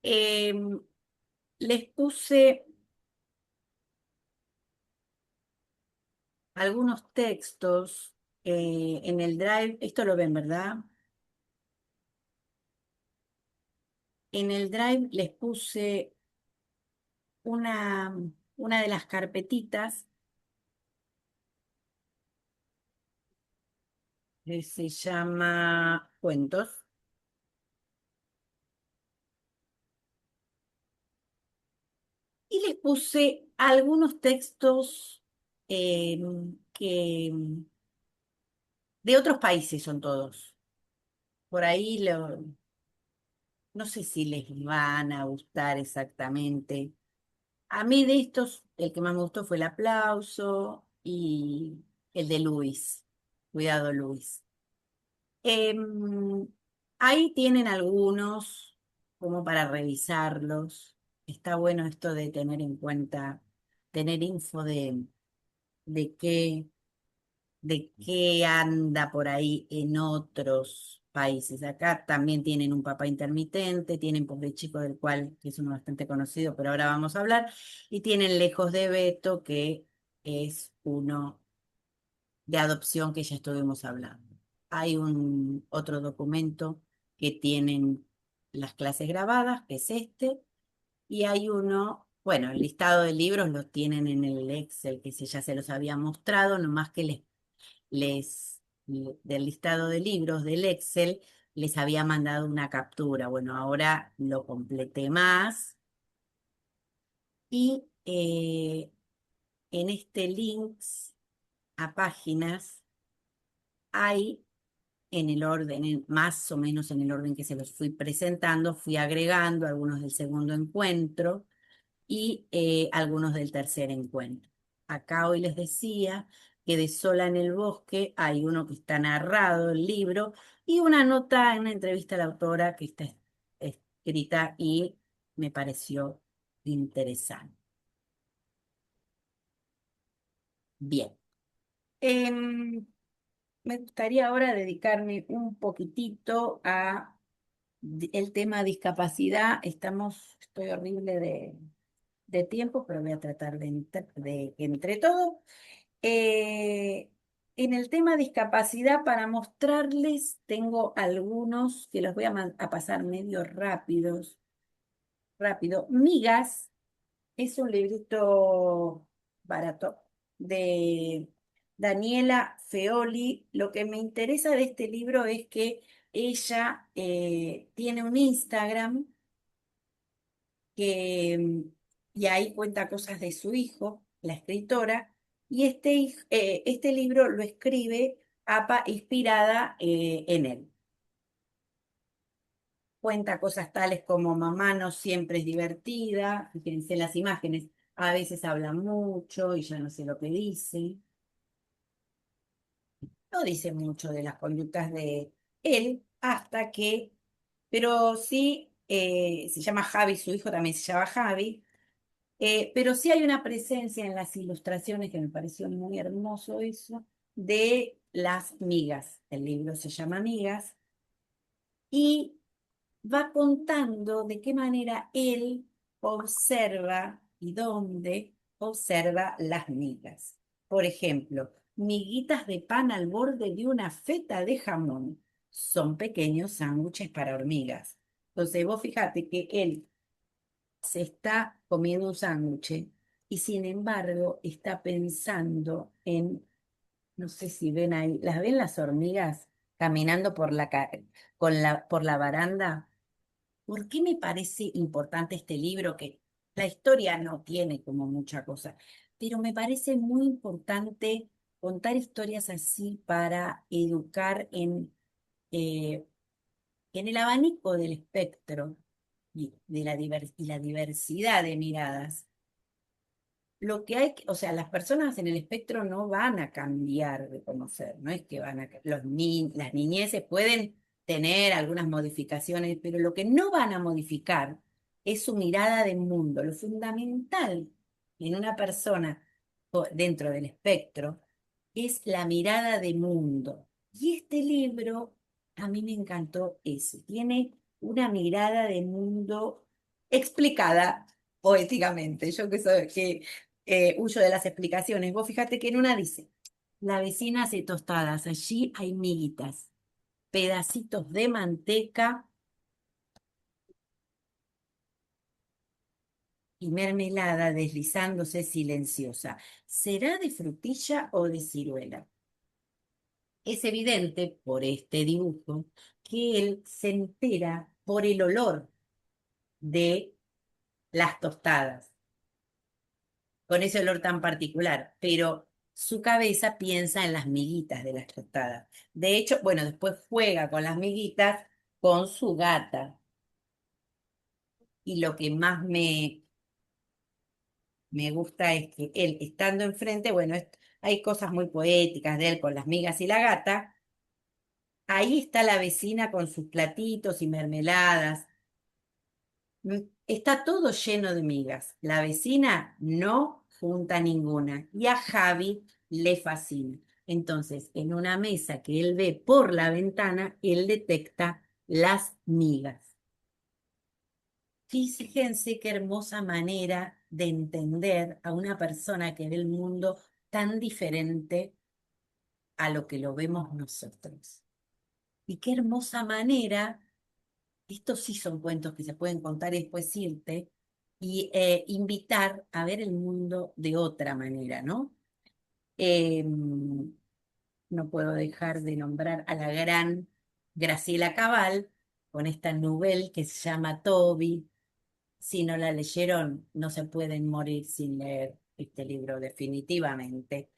Em, Les puse algunos textos en el Drive. Esto lo ven, ¿verdad? En el Drive les puse una, una de las carpetitas que se llama Cuentos. Y les puse algunos textos eh, que de otros países son todos. Por ahí no sé si les van a gustar exactamente. A mí de estos, el que más me gustó fue El aplauso. y el de Luis. Cuidado, Luis. Em, Ahí tienen algunos como para revisarlos. Está bueno esto de tener en cuenta, tener info de qué, de qué anda por ahí en otros países. Acá también tienen un papá intermitente, tienen Pobre Chico, del cual que es uno bastante conocido, pero ahora vamos a hablar, y tienen Lejos de Beto, que es uno de adopción que ya estuvimos hablando. Hay un otro documento que tienen las clases grabadas, que es este, y hay uno, bueno, el listado de libros lo tienen en el Excel, que ya se los había mostrado, nomás que del listado de libros del Excel les había mandado una captura. Bueno, ahora lo completé más y en este links a páginas hay en el orden, más o menos en el orden que se los fui presentando, fui agregando algunos del segundo encuentro y algunos del tercer encuentro. Acá hoy les decía que de Sola en el Bosque hay uno que está narrado, el libro, y una nota en una entrevista a la autora que está escrita y me pareció interesante. Bien. Em, Me gustaría ahora dedicarme un poquitito a el tema discapacidad. Estoy horrible de tiempo, pero voy a tratar de que entre todo. Eh, en el tema discapacidad, para mostrarles, tengo algunos que los voy a pasar medio rápidos, rápido. Migas es un librito barato de Daniela Feoli. Lo que me interesa de este libro es que ella tiene un Instagram que, y ahí cuenta cosas de su hijo, la escritora, y este libro lo escribe inspirada en él. Cuenta cosas tales como mamá no siempre es divertida, fíjense las imágenes, a veces habla mucho y ya no sé lo que dice. No dice mucho de las conductas de él hasta que, pero sí, se llama Javi, su hijo también se llama Javi. Pero sí hay una presencia en las ilustraciones que me pareció muy hermoso eso, de las migas. El libro se llama Migas y va contando de qué manera él observa y dónde observa las migas. Por ejemplo, miguitas de pan al borde de una feta de jamón. Son pequeños sándwiches para hormigas. Entonces, vos fíjate que él se está comiendo un sándwich y sin embargo está pensando en, no sé si ven ahí, ¿las ven las hormigas caminando por la baranda? ¿Por qué me parece importante este libro? Que la historia no tiene como mucha cosa, pero me parece muy importante contar historias así para educar eh, en el abanico del espectro y la diversidad de miradas. Lo que o sea, las personas en el espectro no van a cambiar de conocer, no es que las niñeces pueden tener algunas modificaciones, pero lo que no van a modificar es su mirada del mundo. Lo fundamental en una persona dentro del espectro es la mirada de mundo. Y este libro a mí me encantó eso. Tiene una mirada de mundo explicada poéticamente. Yo que huyo de las explicaciones. Vos fíjate que en una dice, la vecina hace tostadas, allí hay miguitas, pedacitos de manteca y mermelada deslizándose silenciosa. ¿Será de frutilla o de ciruela? Es evidente por este dibujo que él se entera por el olor de las tostadas, con ese olor tan particular, pero su cabeza piensa en las miguitas de las tostadas. De hecho, bueno, después juega con las miguitas con su gata. Y lo que más me gusta es que él, estando enfrente, bueno, hay cosas muy poéticas de él con las migas y la gata. Ahí está la vecina con sus platitos y mermeladas. Está todo lleno de migas. La vecina no junta ninguna y a Javi le fascina. Entonces, en una mesa que él ve por la ventana, él detecta las migas. Fíjense qué hermosa manera de entender a una persona que ve el mundo tan diferente a lo que lo vemos nosotros. Y qué hermosa manera, estos sí son cuentos que se pueden contar y después irte, y invitar a ver el mundo de otra manera, ¿no? No puedo dejar de nombrar a la gran Graciela Cabal con esta novela que se llama Toby. Si no la leyeron, no se pueden morir sin leer este libro definitivamente.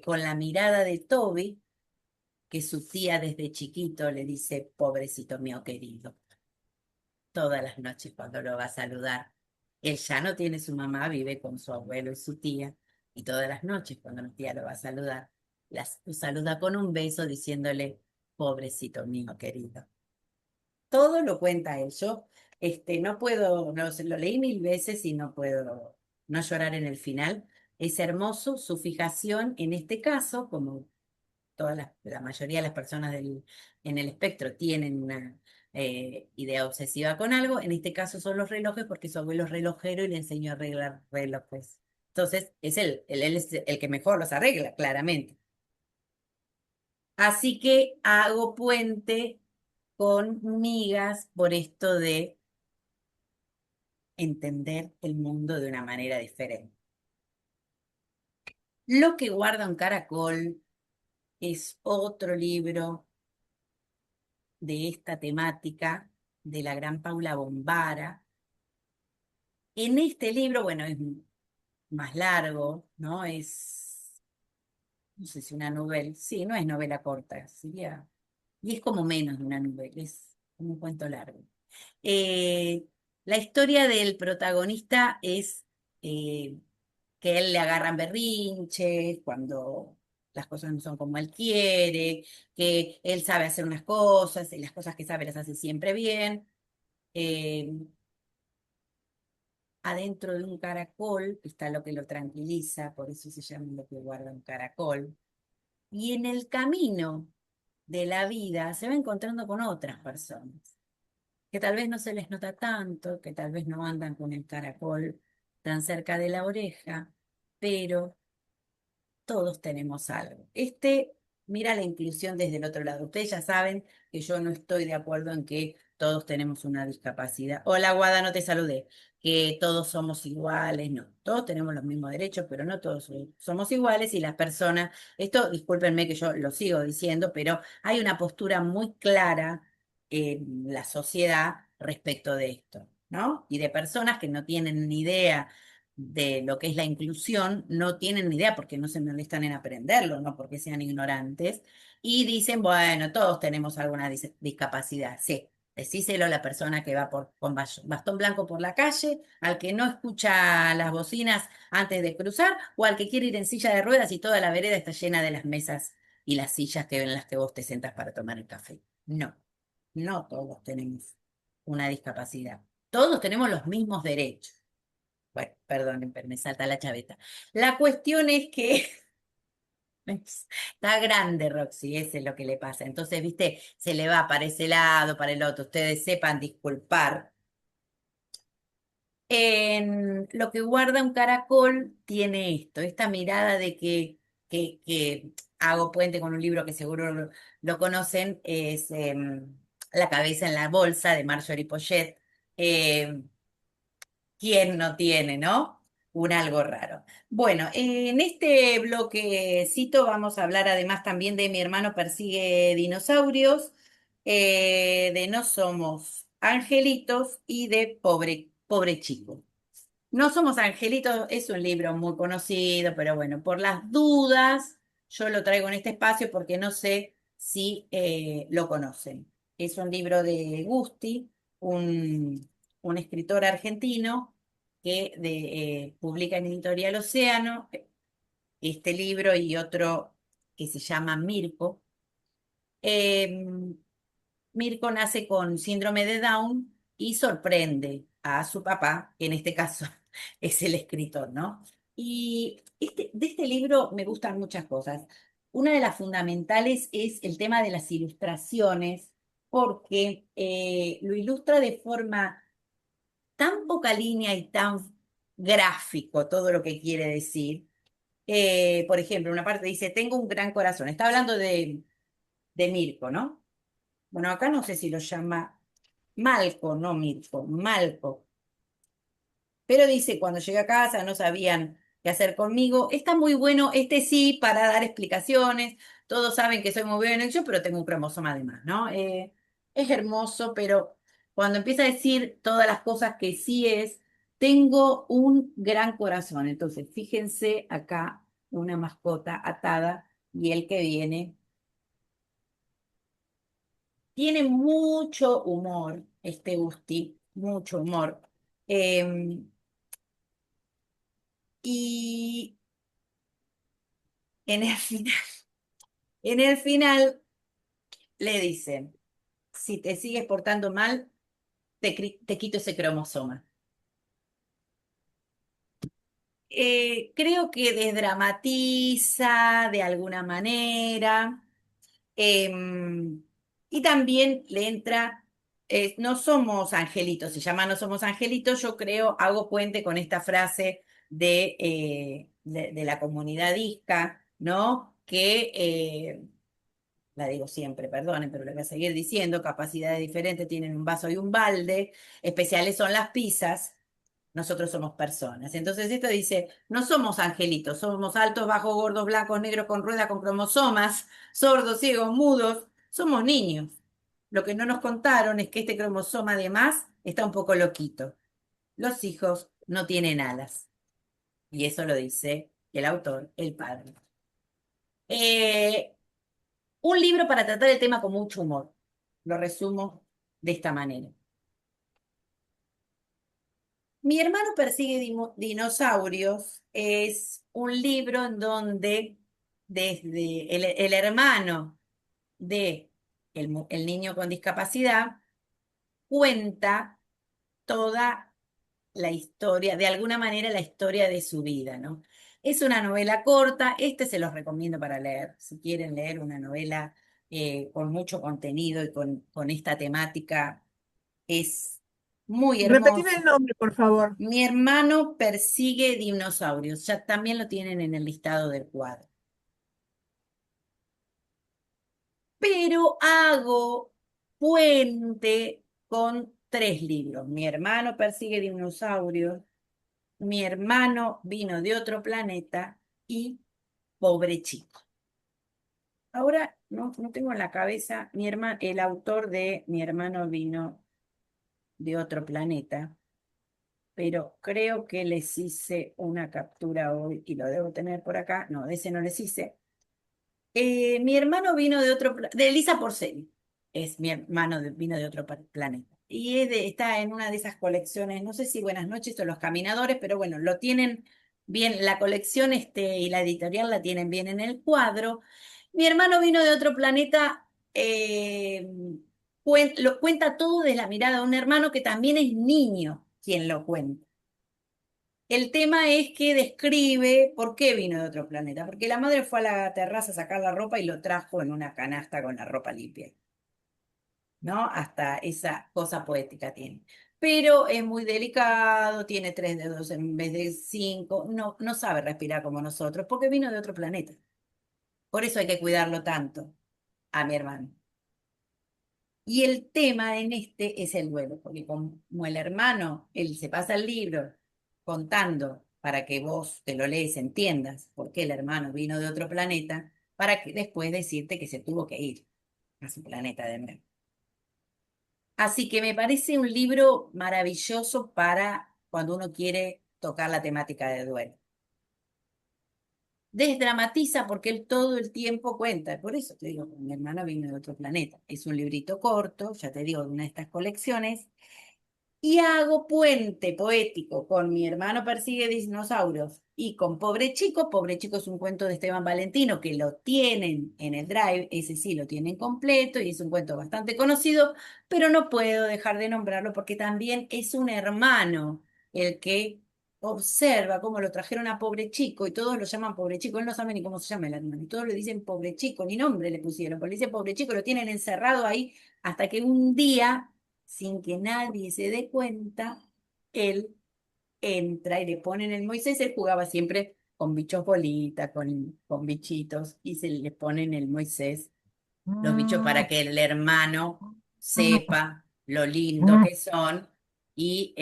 Con la mirada de Toby, que su tía desde chiquito le dice, pobrecito mío querido, todas las noches cuando lo va a saludar. Él ya no tiene su mamá, vive con su abuelo y su tía, y todas las noches cuando la tía lo va a saludar, lo saluda con un beso diciéndole, pobrecito mío querido. Todo lo cuenta él. Yo no puedo, lo leí 1000 veces y no puedo no llorar en el final. Es hermoso su fijación en este caso, como la mayoría de las personas en el espectro tienen una idea obsesiva con algo. En este caso son los relojes porque su abuelo es relojero y le enseñó a arreglar relojes. Entonces, él es el que mejor los arregla, claramente. Así que hago puente con migas por esto de entender el mundo de una manera diferente. Lo que guarda un caracol es otro libro de esta temática de la gran Paula Bombara. En este libro, bueno, es más largo, ¿no? No sé si una novela, sí, no es novela corta, sería, y es como menos de una novela, es como un cuento largo. Eh, la historia del protagonista es eh, que él le agarran berrinches cuando las cosas no son como él quiere, que él sabe hacer unas cosas y las cosas que sabe las hace siempre bien. Eh, Adentro de un caracol está lo que lo tranquiliza, por eso se llama lo que guarda un caracol. Y en el camino de la vida se va encontrando con otras personas que tal vez no se les nota tanto, que tal vez no andan con el caracol tan cerca de la oreja, pero todos tenemos algo. Mira la inclusión desde el otro lado. Ustedes ya saben que yo no estoy de acuerdo en que todos tenemos una discapacidad. Hola, Guada, no te saludé. Que todos somos iguales, no. Todos tenemos los mismos derechos, pero no todos somos iguales y las personas, esto, discúlpenme que yo lo sigo diciendo, pero hay una postura muy clara en la sociedad respecto de esto, ¿no? Y de personas que no tienen ni idea de lo que es la inclusión, no tienen ni idea porque no se molestan en aprenderlo, no porque sean ignorantes, y dicen, bueno, todos tenemos alguna discapacidad. Sí, decíselo a la persona que va con bastón blanco por la calle, al que no escucha las bocinas antes de cruzar, o al que quiere ir en silla de ruedas y toda la vereda está llena de las mesas y las sillas en las que vos te sentas para tomar el café. No, no todos tenemos una discapacidad. Todos tenemos los mismos derechos. Bueno, perdonen, pero me salta la chaveta. La cuestión es que está grande, Roxy, eso es lo que le pasa. Entonces, viste, se le va para ese lado, para el otro. Ustedes sepan disculpar. En lo que guarda un caracol tiene esto, esta mirada de que hago puente con un libro que seguro lo conocen, es La cabeza en la bolsa de Marjorie Poyet. Em, ¿Quién no tiene, no? Un algo raro. Bueno, en este bloquecito vamos a hablar además también de Mi hermano persigue dinosaurios, de No somos angelitos y de Pobre chico. No somos angelitos es un libro muy conocido, pero bueno, por las dudas, yo lo traigo en este espacio porque no sé si lo conocen. Es un libro de Gusti, un escritor argentino que publica en Editorial Océano. este libro y otro que se llama Mirko. Em, Mirko nace con síndrome de Down y sorprende a su papá, que en este caso es el escritor, ¿no? Y de este libro me gustan muchas cosas. Una de las fundamentales es el tema de las ilustraciones, porque lo ilustra de forma tan poca línea y tan gráfico todo lo que quiere decir. Por ejemplo, una parte dice, tengo un gran corazón. Está hablando de Mirko, ¿no? Bueno, acá no sé si lo llama Malco, no Mirko, Malco. Pero dice, cuando llegué a casa no sabían qué hacer conmigo. Está muy bueno, este sí, para dar explicaciones. Todos saben que soy muy bueno yo, pero tengo un cromosoma de más, ¿no? Es hermoso, pero cuando empieza a decir todas las cosas que sí es, tengo un gran corazón. Entonces, fíjense acá una mascota atada y el que viene. Tiene mucho humor, este Gusti, mucho humor. Em, y en el final, en el final le dicen, si te sigues portando mal, te quito ese cromosoma. Creo que desdramatiza de alguna manera. Em, y también le entra, no somos angelitos, se llama No somos angelitos, yo creo, hago puente con esta frase de la comunidad isca, ¿no? Que, la digo siempre, perdonen, pero le voy a seguir diciendo, capacidades diferentes tienen un vaso y un balde, especiales son las pizzas, nosotros somos personas. Entonces esto dice, no somos angelitos, somos altos, bajos, gordos, blancos, negros, con ruedas, con cromosomas, sordos, ciegos, mudos, somos niños. Lo que no nos contaron es que este cromosoma además está un poco loquito. Los hijos no tienen alas. Y eso lo dice el autor, el padre. Eh, un libro para tratar el tema con mucho humor. Lo resumo de esta manera. Mi hermano persigue dinosaurios es un libro en donde desde el hermano de el niño con discapacidad cuenta toda la historia, de alguna manera la historia de su vida, ¿no? Es una novela corta, este se los recomiendo para leer, si quieren leer una novela con mucho contenido y con esta temática, es muy Repetime hermoso. el nombre, por favor. Mi hermano persigue dinosaurios, ya también lo tienen en el listado del cuadro. Pero hago puente con tres libros. Mi hermano persigue dinosaurios, mi hermano vino de otro planeta y Pobre Chico. Ahora no tengo en la cabeza el autor de Mi hermano vino de otro planeta, pero creo que les hice una captura hoy y lo debo tener por acá. No, de ese no les hice. Mi hermano vino de de Elisa Porcel. Es mi hermano, vino de otro planeta. Y está en una de esas colecciones, no sé si Buenas noches o Los Caminadores, pero bueno, lo tienen bien, la colección y la editorial la tienen bien en el cuadro. Mi hermano vino de otro planeta, lo cuenta todo desde la mirada de un hermano que también es niño quien lo cuenta. El tema es que describe por qué vino de otro planeta, porque la madre fue a la terraza a sacar la ropa y lo trajo en una canasta con la ropa limpia, ¿no? Hasta esa cosa poética tiene. Pero es muy delicado, tiene 3 dedos en vez de 5, no sabe respirar como nosotros, porque vino de otro planeta. Por eso hay que cuidarlo tanto a mi hermano. Y el tema en este es el duelo, porque como el hermano, él se pasa el libro contando para que vos te lo lees, entiendas por qué el hermano vino de otro planeta, para que después decirte que se tuvo que ir a su planeta de nuevo. Así que me parece un libro maravilloso para cuando uno quiere tocar la temática de duelo. Desdramatiza porque él todo el tiempo cuenta, por eso te digo, mi hermano vino de otro planeta. Es un librito corto, ya te digo, de una de estas colecciones, Y hago puente poético con Mi hermano persigue dinosaurios y con Pobre Chico. Pobre Chico es un cuento de Esteban Valentino que lo tienen en el Drive, ese sí lo tienen completo y es un cuento bastante conocido, pero no puedo dejar de nombrarlo porque también es un hermano el que observa cómo lo trajeron a Pobre Chico y todos lo llaman Pobre Chico. Él no sabe ni cómo se llama el hermano y todos le dicen Pobre Chico, ni nombre le pusieron, porque le dicen Pobre Chico, lo tienen encerrado ahí hasta que un día, sin que nadie se dé cuenta, él entra y le ponen el Moisés. Él jugaba siempre con bichos bolita, con bichitos, y se le ponen el Moisés, los bichos, para que el hermano sepa lo lindo que son y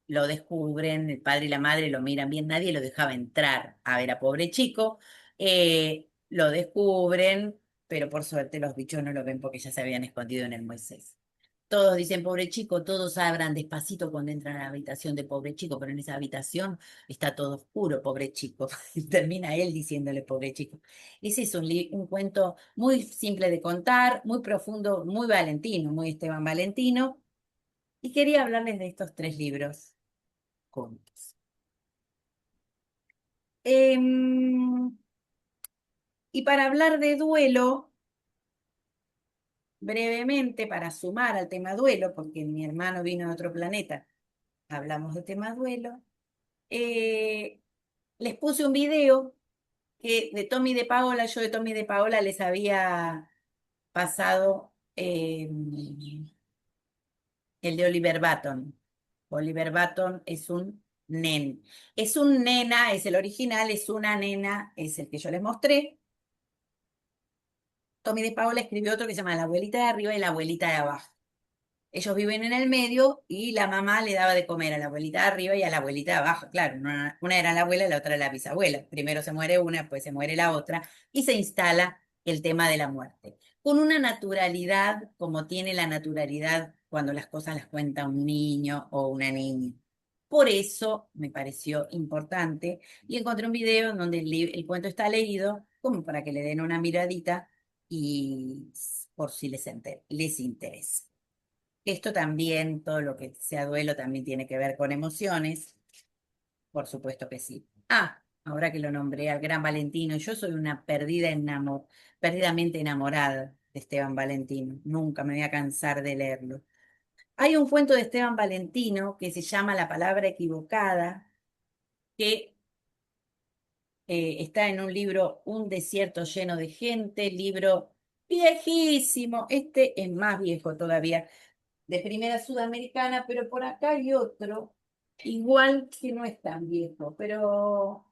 lo descubren, el padre y la madre lo miran bien, nadie lo dejaba entrar a ver a Pobre Chico, lo descubren, pero por suerte los bichos no lo ven porque ya se habían escondido en el Moisés. Todos dicen Pobre Chico, todos abran despacito cuando entran a la habitación de Pobre Chico, pero en esa habitación está todo oscuro, Pobre Chico. Y termina él diciéndole Pobre Chico. Ese es un cuento muy simple de contar, muy profundo, muy Valentino, muy Esteban Valentino. Y quería hablarles de estos tres libros juntos. Em, y para hablar de duelo, brevemente, para sumar al tema duelo, porque mi hermano vino de otro planeta, hablamos de tema duelo. eh, Les puse un video que de Tommy de Paola. Yo de Tommy de Paola les había pasado el de Oliver Button. Oliver Button es un nen. Es un nena, es el original, es una nena, es el que yo les mostré. Tommy de Paola escribió otro que se llama La abuelita de arriba y la abuelita de abajo. Ellos viven en el medio y la mamá le daba de comer a la abuelita de arriba y a la abuelita de abajo. Claro, una era la abuela y la otra la bisabuela. Primero se muere una, después se muere la otra y se instala el tema de la muerte. Con una naturalidad como tiene la naturalidad cuando las cosas las cuenta un niño o una niña. Por eso me pareció importante y encontré un video en donde el cuento está leído como para que le den una miradita y por si les interesa. Esto también, todo lo que sea duelo, también tiene que ver con emociones, por supuesto que sí. Ahora que lo nombré al gran Valentino, yo soy una perdidamente enamorada de Esteban Valentino. Nunca me voy a cansar de leerlo. Hay un cuento de Esteban Valentino que se llama La palabra equivocada, que está en un libro, Un desierto lleno de gente, libro viejísimo. Este es más viejo todavía, de primera sudamericana, pero por acá hay otro, igual que no es tan viejo, pero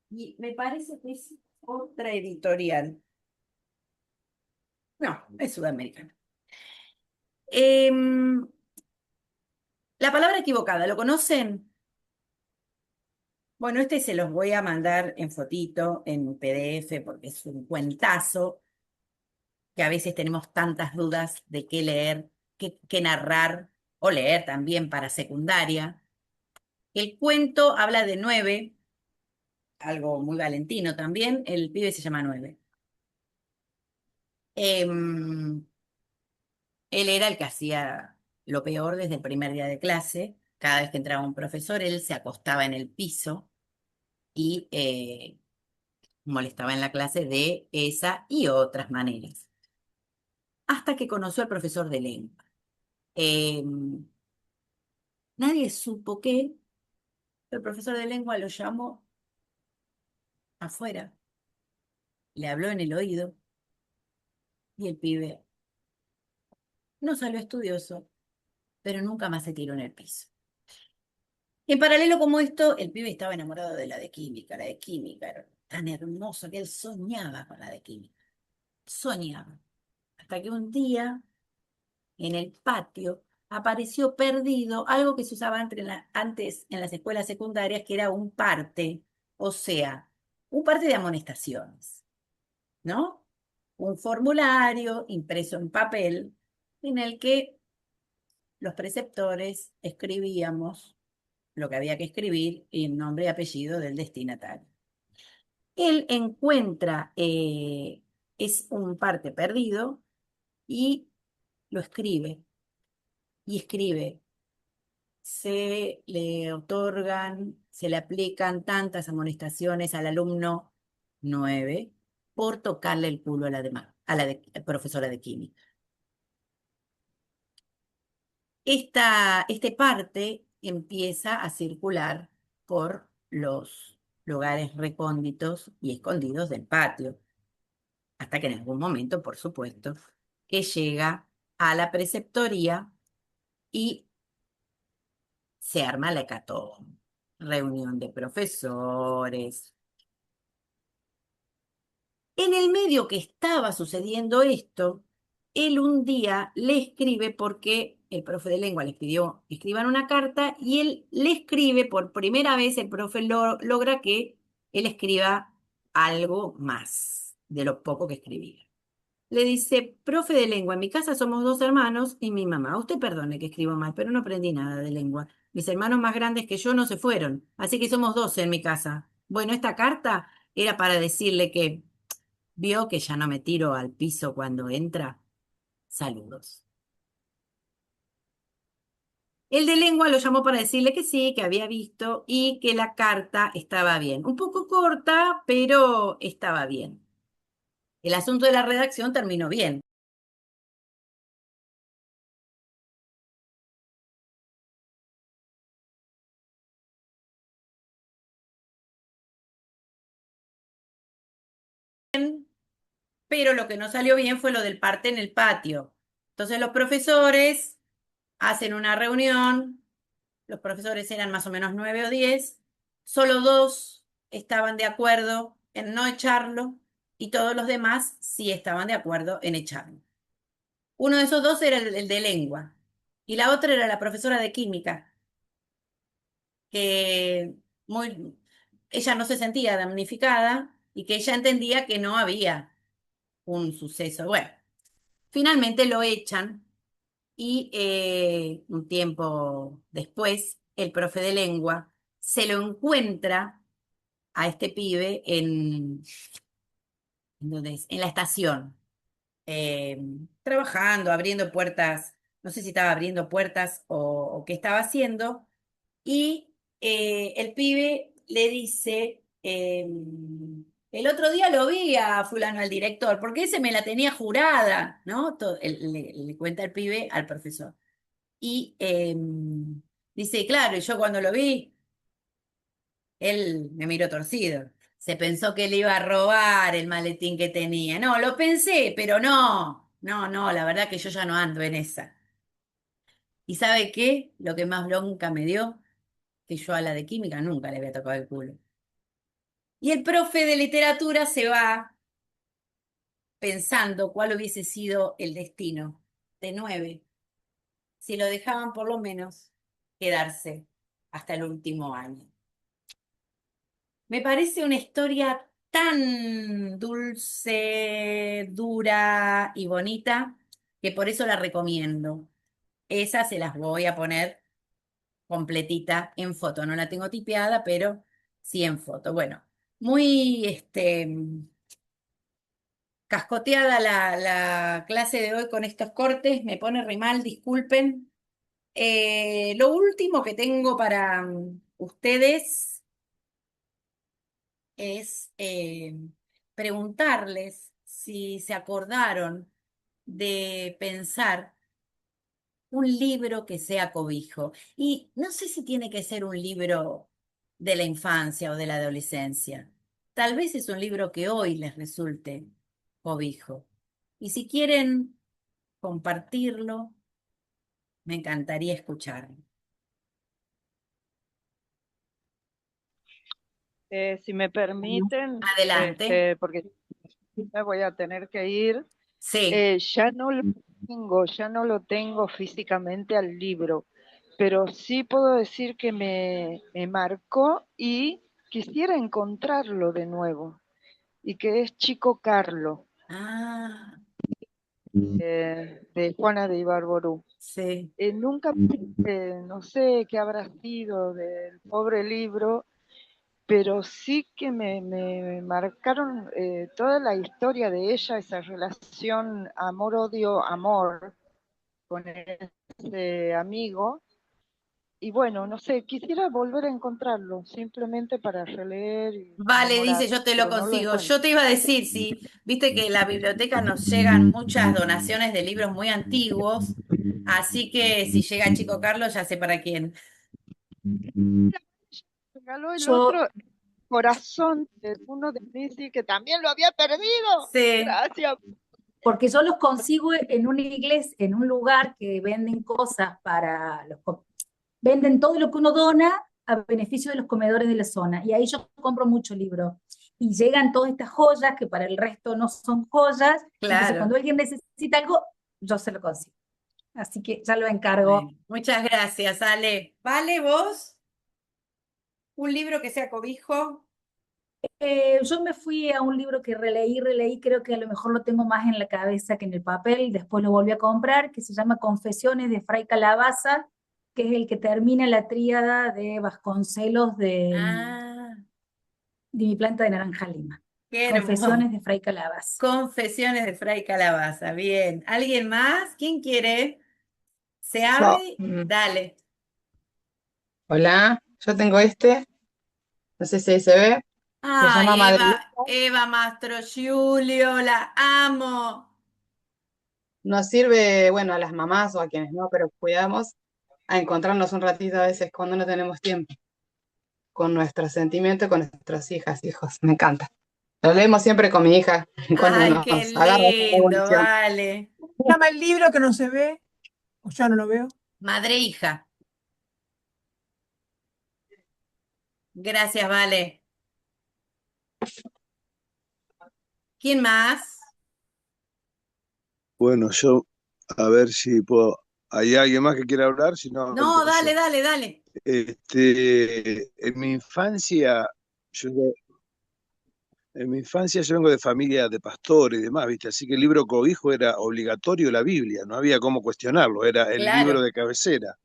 y me parece que es otra editorial. No, es sudamericana. Em, la palabra equivocada, ¿lo conocen? Bueno, este se los voy a mandar en fotito, en PDF, porque es un cuentazo, que a veces tenemos tantas dudas de qué leer, qué narrar, o leer también para secundaria. El cuento habla de 9, algo muy valentino también. El pibe se llama 9. Él era el que hacía lo peor desde el primer día de clase. Cada vez que entraba un profesor, él se acostaba en el piso y molestaba en la clase de esa y otras maneras. Hasta que conoció al profesor de lengua. Em, Nadie supo qué. El profesor de lengua lo llamó afuera, le habló en el oído y el pibe no salió estudioso, pero nunca más se tiró en el piso. En paralelo como esto, el pibe estaba enamorado de la de química. La de química era tan hermosa que él soñaba con la de química. Soñaba. Hasta que un día, en el patio, apareció perdido algo que se usaba antes en las escuelas secundarias, que era un parte, o sea, un parte de amonestaciones, ¿no? Un formulario impreso en papel en el que los preceptores escribíamos lo que había que escribir y nombre y apellido del destinatario. Él encuentra, es un parte perdido y lo escribe. y escribe, se le aplican tantas amonestaciones al alumno 9 por tocarle el culo a la profesora de química. Este parte empieza a circular por los lugares recónditos y escondidos del patio, hasta que en algún momento, por supuesto, que llega a la preceptoría y se arma la hecatombe. Reunión de profesores. En el medio que estaba sucediendo esto, él un día le escribe porque el profe de lengua les pidió que escriban una carta y él le escribe por primera vez, el profe logra que él escriba algo más de lo poco que escribía. Le dice, profe de lengua, en mi casa somos 2 hermanos y mi mamá. Usted perdone que escribo mal, pero no aprendí nada de lengua. Mis hermanos más grandes que yo no se fueron, así que somos 12 en mi casa. Bueno, esta carta era para decirle que vio que ya no me tiro al piso cuando entra. Saludos. El de lengua lo llamó para decirle que sí, que había visto y que la carta estaba bien. Un poco corta, pero estaba bien. El asunto de la redacción terminó bien. Pero lo que no salió bien fue lo del parte en el patio. Entonces los profesores hacen una reunión, los profesores eran más o menos 9 o 10, solo 2 estaban de acuerdo en no echarlo y todos los demás sí estaban de acuerdo en echarlo. Uno de esos 2 era el de lengua y la otra era la profesora de química, que muy, ella no se sentía damnificada y que ella entendía que no había un suceso. Bueno, finalmente lo echan y un tiempo después el profe de lengua se lo encuentra a este pibe ¿dónde es? En la estación, eh, trabajando, abriendo puertas, no sé si estaba abriendo puertas o qué estaba haciendo, y el pibe le dice, el otro día lo vi a fulano, al director, porque ese me la tenía jurada, ¿no? Le cuenta el pibe al profesor. Y dice, claro, y yo cuando lo vi, él me miró torcido. Se pensó que le iba a robar el maletín que tenía. No, lo pensé, pero no. No, no, la verdad que yo ya no ando en esa. ¿Y sabe qué? Lo que más bronca me dio, que yo a la de química nunca le había tocado el culo. Y el profe de literatura se va pensando cuál hubiese sido el destino de 9, si lo dejaban por lo menos quedarse hasta el último año. Me parece una historia tan dulce, dura y bonita que por eso la recomiendo. Esa se las voy a poner completita en foto. No la tengo tipeada, pero sí en foto. Bueno, muy cascoteada la clase de hoy con estos cortes. Me pone re mal, disculpen. Lo último que tengo para ustedes es preguntarles si se acordaron de pensar un libro que sea cobijo. Y no sé si tiene que ser un libro de la infancia o de la adolescencia. Tal vez es un libro que hoy les resulte cobijo. Y si quieren compartirlo, me encantaría escucharlo. Si me permiten, Adelante. porque me voy a tener que ir, Sí. ya no lo tengo físicamente al libro, pero sí puedo decir que me marcó y quisiera encontrarlo de nuevo, y que es Chico Carlo, Ah, de Juana de Ibarború. sí. Nunca, no sé qué habrá sido del pobre libro, pero sí que me marcaron toda la historia de ella, esa relación amor-odio-amor con ese amigo. Y bueno, no sé, quisiera volver a encontrarlo, simplemente para releer y Vale, dice, rememorar, yo te lo pero no lo consigo. encuentro. Yo te iba a decir, sí, viste que en la biblioteca nos llegan muchas donaciones de libros muy antiguos, así que si llega Chico Carlos, ya sé para quién. Regaló el Yo, otro corazón de uno de Lizzy que también lo había perdido. Sí, Gracias. porque yo los consigo en una iglesia, en un lugar que venden cosas para venden todo lo que uno dona a beneficio de los comedores de la zona. Y ahí yo compro mucho libro. Y llegan todas estas joyas que para el resto no son joyas. Entonces, claro. cuando alguien necesita algo, yo se lo consigo. Así que ya lo encargo. Bueno, muchas gracias, Ale. ¿Vale vos? ¿Un libro que sea cobijo? Yo me fui a un libro que releí, creo que a lo mejor lo tengo más en la cabeza que en el papel, después lo volví a comprar, que se llama Confesiones de Fray Calabaza, que es el que termina la tríada de Vasconcelos Ah, de Mi planta de naranja lima. qué hermoso. Confesiones de Fray Calabaza. Confesiones de Fray Calabaza. Bien. ¿Alguien más? ¿Quién quiere? ¿Se Yo, abre? Dale. hola, yo tengo este, no sé si ahí se ve, se llama Ay, Madre Eva, Hija. Eva Mastro Giulio, la amo. Nos sirve, bueno, a las mamás o a quienes no, pero cuidamos a encontrarnos un ratito a veces cuando no tenemos tiempo, con nuestros sentimientos, con nuestras hijas, hijos, me encanta. Lo leemos siempre con mi hija cuando Ay, qué nos agarra esta lindo, revolución. vale. ¿Cómo se llama el libro que no se ve? O ya no lo veo. Madre hija. Gracias, vale. ¿Quién más? Bueno, yo a ver si puedo. ¿Hay alguien más que quiera hablar? Si no, No, hablo dale, yo. dale, dale. En mi infancia, yo, en mi infancia yo vengo de familia de pastores y demás, ¿viste? Así que el libro cobijo era obligatorio la Biblia, no había cómo cuestionarlo, era el libro Claro. de cabecera.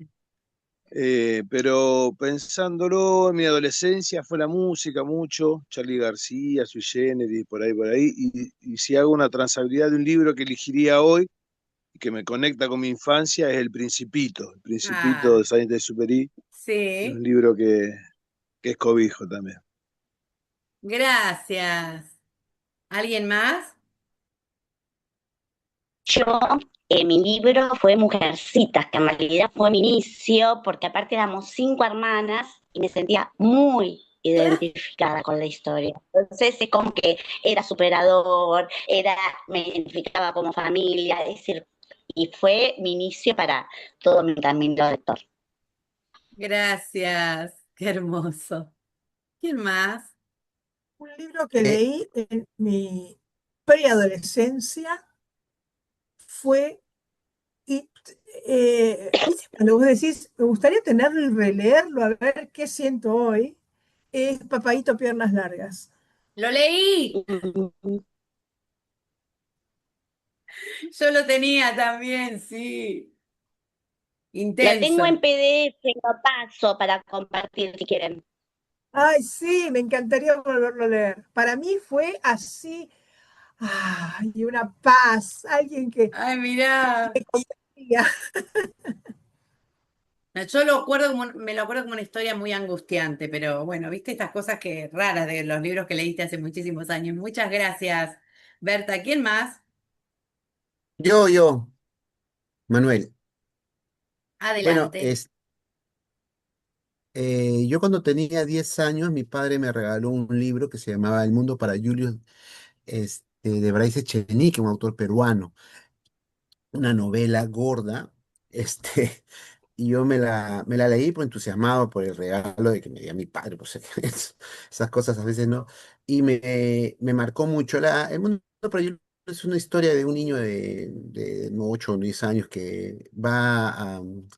Pero pensándolo, en mi adolescencia fue la música mucho, Charly García, Sui Generis, por ahí, y si hago una transabilidad de un libro que elegiría hoy, que me conecta con mi infancia es El Principito Ah, de Saint-Exupéry, es un sí. libro que es cobijo también. Gracias. ¿Alguien más? Yo, mi libro fue Mujercitas, que en realidad fue mi inicio, porque aparte éramos 5 hermanas y me sentía muy identificada con la historia. Entonces es como que era superador, me identificaba como familia, es decir, y fue mi inicio para todo mi camino de lector. Gracias. Qué hermoso. ¿Quién más? Un libro que Eh, leí en mi preadolescencia fue, y, ¿viste cuando vos decís, me gustaría tenerlo y releerlo a ver qué siento hoy? Es Papaíto Piernas Largas. Lo leí. Yo lo tenía también, sí. La tengo en Intenso. PDF, lo paso para compartir si quieren. Ay, sí, me encantaría volverlo a leer. Para mí fue así, ay, una paz, alguien que Ay, mirá. me conocía. No, yo lo acuerdo como, me lo acuerdo como una historia muy angustiante, pero bueno, viste estas cosas que raras de los libros que leíste hace muchísimos años. Muchas gracias, Berta. ¿Quién más? yo, Manuel. Bueno, Adelante. yo cuando tenía 10 años, mi padre me regaló un libro que se llamaba El mundo para Julius, de Bryce Echenique, un autor peruano, una novela gorda, este, y yo me la leí por entusiasmado por el regalo de que me dio mi padre, pues esas cosas a veces no, y me marcó mucho. El mundo para Julius es una historia de un niño de 8 o 10 años que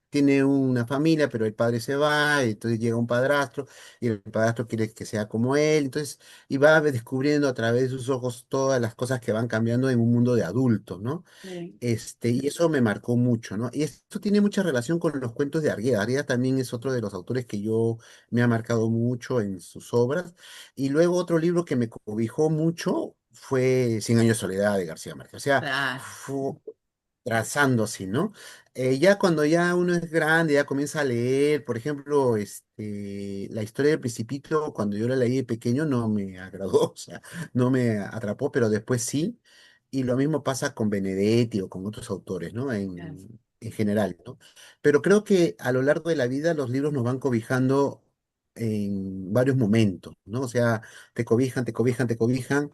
tiene una familia, pero el padre se va, y entonces llega un padrastro, y el padrastro quiere que sea como él, entonces, y va descubriendo a través de sus ojos todas las cosas que van cambiando en un mundo de adultos, ¿no? Sí. Y eso me marcó mucho, ¿no? Y esto tiene mucha relación con los cuentos de Argueda. Argueda también es otro de los autores que yo me ha marcado mucho en sus obras. Y luego otro libro que me cobijó mucho fue Cien años de soledad de García Márquez. O sea, Claro. fu- trazando así, ¿no? Ya cuando ya uno es grande, ya comienza a leer, por ejemplo, la historia del Principito, cuando yo la leí de pequeño no me agradó, o sea, no me atrapó, pero después sí, y lo mismo pasa con Benedetti o con otros autores, ¿no? Yes. En general, ¿no? Pero creo que a lo largo de la vida los libros nos van cobijando en varios momentos, ¿no? O sea, te cobijan, te cobijan, te cobijan,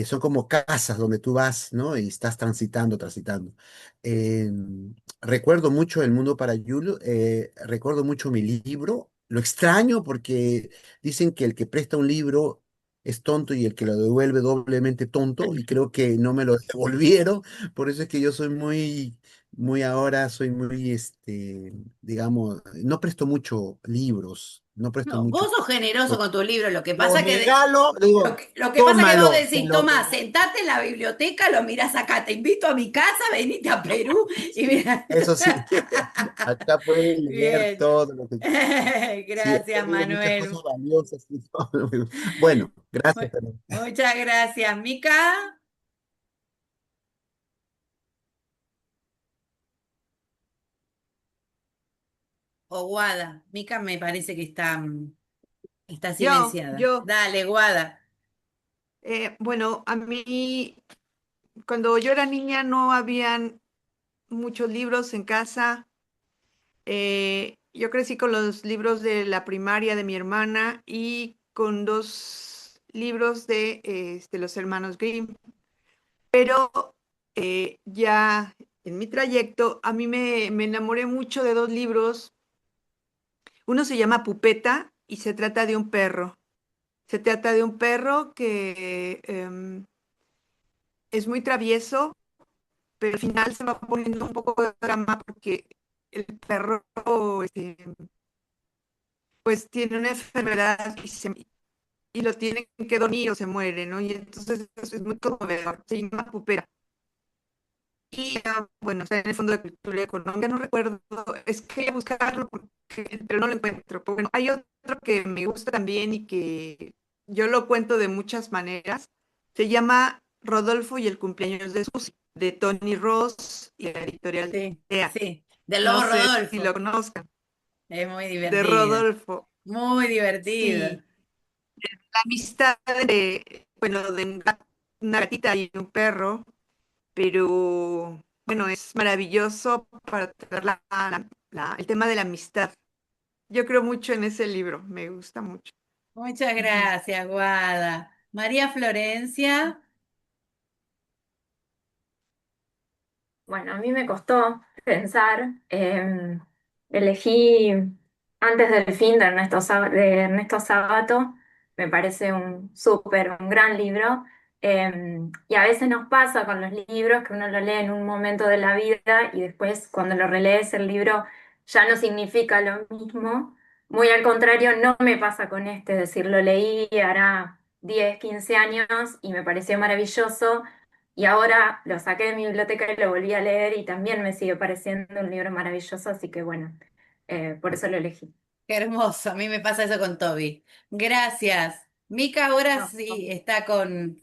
son como casas donde tú vas, ¿no? Y estás transitando, transitando. Eh, Recuerdo mucho El Mundo para Yulu, recuerdo mucho mi libro. Lo extraño porque dicen que el que presta un libro es tonto y el que lo devuelve doblemente tonto, y creo que no me lo devolvieron. Por eso es que yo soy muy ahora, soy muy, digamos, no presto mucho libros, no presto No, vos mucho. sos generoso con tus libros, lo que Los pasa regalo, le lo digo, que, lo que pasa que vos tómalo, decís, Tomás, sentate en la biblioteca, lo mirás acá, te invito a mi casa, venite a Perú y sí, mira. eso sí, acá pueden leer Bien. todo lo que... Sí, he Gracias, perdido muchas Manuel. cosas valiosas. Y todo. Bueno, Mu- gracias, Fernanda. Muchas gracias, Mica o Guada. Mica me parece que está Yo, silenciada. yo, Dale, Guada. bueno, a mí cuando yo era niña no habían muchos libros en casa. Yo crecí con los libros de la primaria de mi hermana y con dos libros de los hermanos Grimm. Pero ya en mi trayecto, a mí me enamoré mucho de dos libros. Uno se llama Pupeta y se trata de un perro. Se trata de un perro que es muy travieso, pero al final se va poniendo un poco de drama porque el perro pues tiene una enfermedad y lo tienen que dormir o se muere, ¿no? Y entonces es muy conmovedor. Se llama Pupeta. Y bueno, está en el Fondo de Cultura Económica, no recuerdo, es que voy a buscarlo pero no lo encuentro. Pero bueno, hay otro que me gusta también y que yo lo cuento de muchas maneras. Se llama Rodolfo y el cumpleaños de Susi, de Tony Ross y la editorial Sí, EA. sí. Del No Lobo sé si lo Rodolfo. conozcan. Es muy De divertido. Rodolfo. Muy divertido. Sí, la amistad bueno, de una gatita y un perro, pero bueno, es maravilloso para tratar el tema de la amistad. Yo creo mucho en ese libro, me gusta mucho. Muchas Ujú. gracias, Guada. María Florencia. Bueno, a mí me costó pensar, elegí Antes del fin de Ernesto Sábato, me parece un gran libro, y a veces nos pasa con los libros que uno lo lee en un momento de la vida y después cuando lo relees el libro ya no significa lo mismo. Muy al contrario, no me pasa con este, es decir, lo leí hará 10 15 años y me pareció maravilloso. Y ahora lo saqué de mi biblioteca y lo volví a leer y también me sigue pareciendo un libro maravilloso, así que bueno, por eso lo elegí. Qué hermoso. A mí me pasa eso con Toby. Gracias. Mica ahora No, no. sí está con...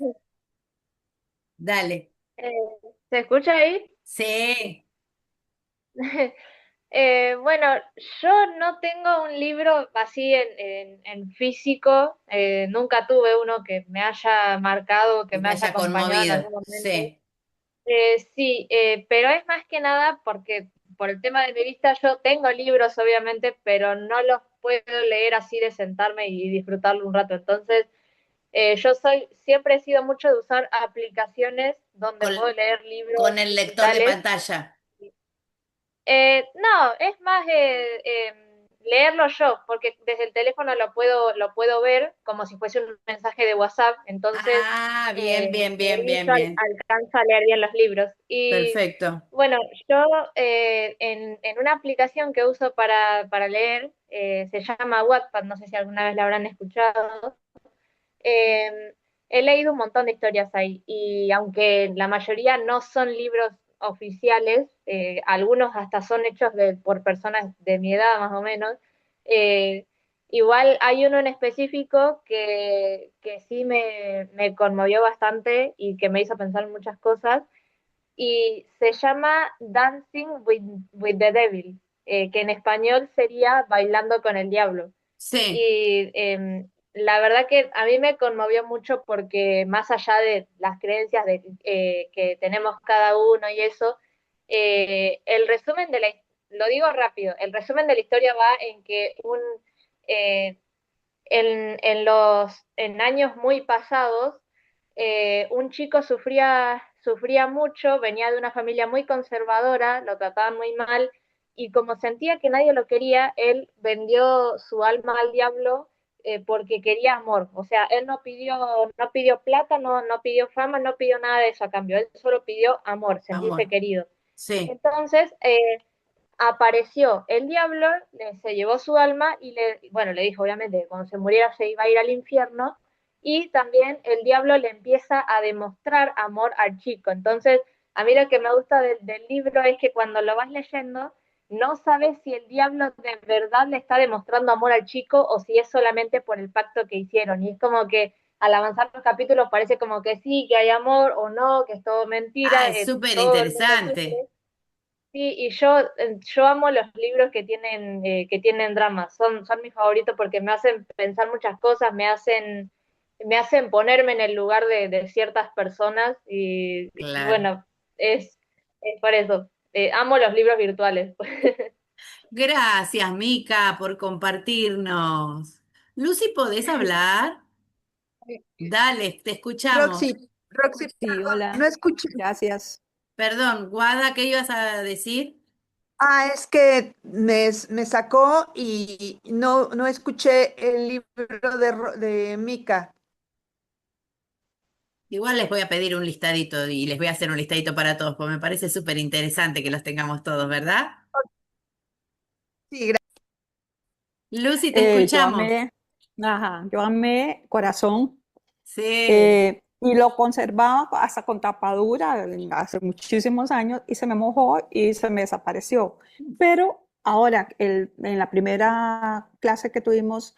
Dale. Eh, ¿Se escucha ahí? Sí. Bueno, yo no tengo un libro así en físico, nunca tuve uno que me haya marcado, que Que me te haya haya acompañado en conmovido. algún momento. Sí. Sí, pero es más que nada porque por el tema de mi vista yo tengo libros obviamente, pero no los puedo leer así de sentarme y disfrutarlo un rato. Entonces, siempre he sido mucho de usar aplicaciones donde Con, puedo leer libros con el lector de digitales. pantalla. No, es más leerlo yo, porque desde el teléfono lo puedo ver como si fuese un mensaje de WhatsApp, entonces Ah, bien, bien, por bien, ahí bien, yo bien. alcanzo a leer bien los libros. Y Perfecto. bueno, yo en una aplicación que uso para leer, se llama Wattpad, no sé si alguna vez la habrán escuchado. He leído un montón de historias ahí y aunque la mayoría no son libros oficiales, algunos hasta son hechos por personas de mi edad más o menos, eh, igual hay uno en específico que sí me conmovió bastante y que me hizo pensar muchas cosas, y se llama Dancing with the Devil, que en español sería Bailando con el Diablo. Sí, Y la verdad que a mí me conmovió mucho porque más allá de las creencias que tenemos cada uno y eso, el resumen de lo digo rápido, el resumen de la historia va en que eh, en años muy pasados, un chico sufría mucho, venía de una familia muy conservadora, lo trataban muy mal, y como sentía que nadie lo quería, él vendió su alma al diablo porque quería amor. O sea, él no pidió plata, no pidió fama, no pidió nada de eso a cambio, él solo pidió amor, sentirse amor. querido. Sí. Entonces, apareció el diablo, se llevó su alma y bueno, le dijo obviamente que cuando se muriera se iba a ir al infierno, y también el diablo le empieza a demostrar amor al chico. Entonces, a mí lo que me gusta del libro es que cuando lo vas leyendo, no sabes si el diablo de verdad le está demostrando amor al chico o si es solamente por el pacto que hicieron. Y es como que al avanzar los capítulos parece como que sí, que hay amor o no, que es todo Ah, mentira, es súper todo el mundo interesante. sufre. Sí, y yo amo los libros que tienen drama, son mis favoritos porque me hacen pensar muchas cosas, me hacen ponerme en el lugar de ciertas personas y Claro. bueno, es por eso. Amo los libros virtuales. Gracias, Mica, por compartirnos. Lucy, ¿podés hablar? Dale, te escuchamos. Roxy, Sí, hola, no escuché. gracias. Perdón, Guada, ¿qué ibas a decir? Es que me sacó y no escuché el libro de Mica. Igual les voy a pedir un listadito y les voy a hacer un listadito para todos, porque me parece súper interesante que los tengamos todos, ¿verdad? Sí, Lucy, te Yo escuchamos. amé, yo amé Corazón, Sí. y lo conservaba hasta con tapadura hace muchísimos años y se me mojó y se me desapareció. Pero ahora, en la primera clase que tuvimos,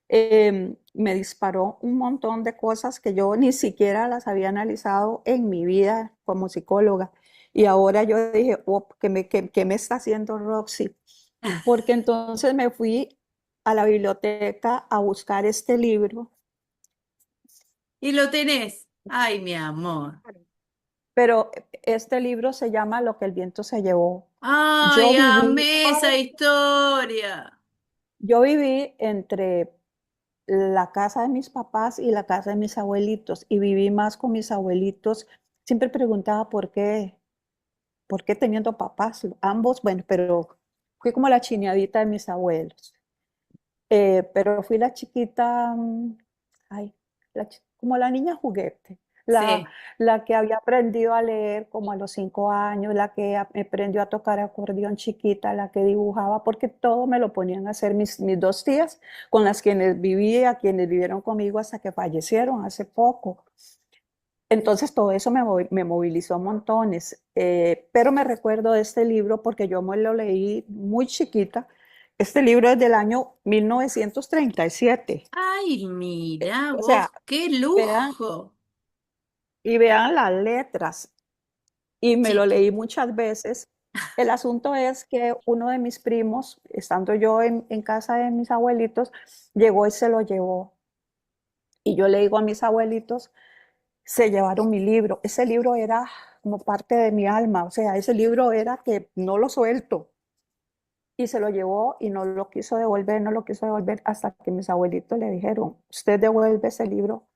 me disparó un montón de cosas que yo ni siquiera las había analizado en mi vida como psicóloga. Y ahora yo dije, oh, ¿qué me está haciendo Roxy? Porque entonces me fui a la biblioteca a buscar este libro, Y lo tenés. Ay, mi amor. pero este libro se llama Lo que el viento se llevó. Yo Ay, viví, amé esa historia. yo viví entre la casa de mis papás y la casa de mis abuelitos, y viví más con mis abuelitos. Siempre preguntaba por qué teniendo papás, ambos, bueno, pero fui como la chineadita de mis abuelos. Pero fui la chiquita, ay, como la niña juguete, Sí. la que había aprendido a leer como a los 5 años, la que aprendió a tocar acordeón chiquita, la que dibujaba, porque todo me lo ponían a hacer mis dos tías, con las quienes vivía, quienes vivieron conmigo hasta que fallecieron hace poco. Entonces todo eso me movilizó montones, pero me recuerdo de este libro porque yo me lo leí muy chiquita. Este libro es del año 1937. Ay, mira O sea, vos, qué vean, lujo. y vean las letras. Y me lo Chiqui. leí muchas veces. El asunto es que uno de mis primos, estando yo en casa de mis abuelitos, llegó y se lo llevó. Y yo le digo a mis abuelitos, se llevaron mi libro. Ese libro era como parte de mi alma, o sea, ese libro era que no lo suelto. Y se lo llevó y no lo quiso devolver, no lo quiso devolver hasta que mis abuelitos le dijeron, usted devuelve ese libro,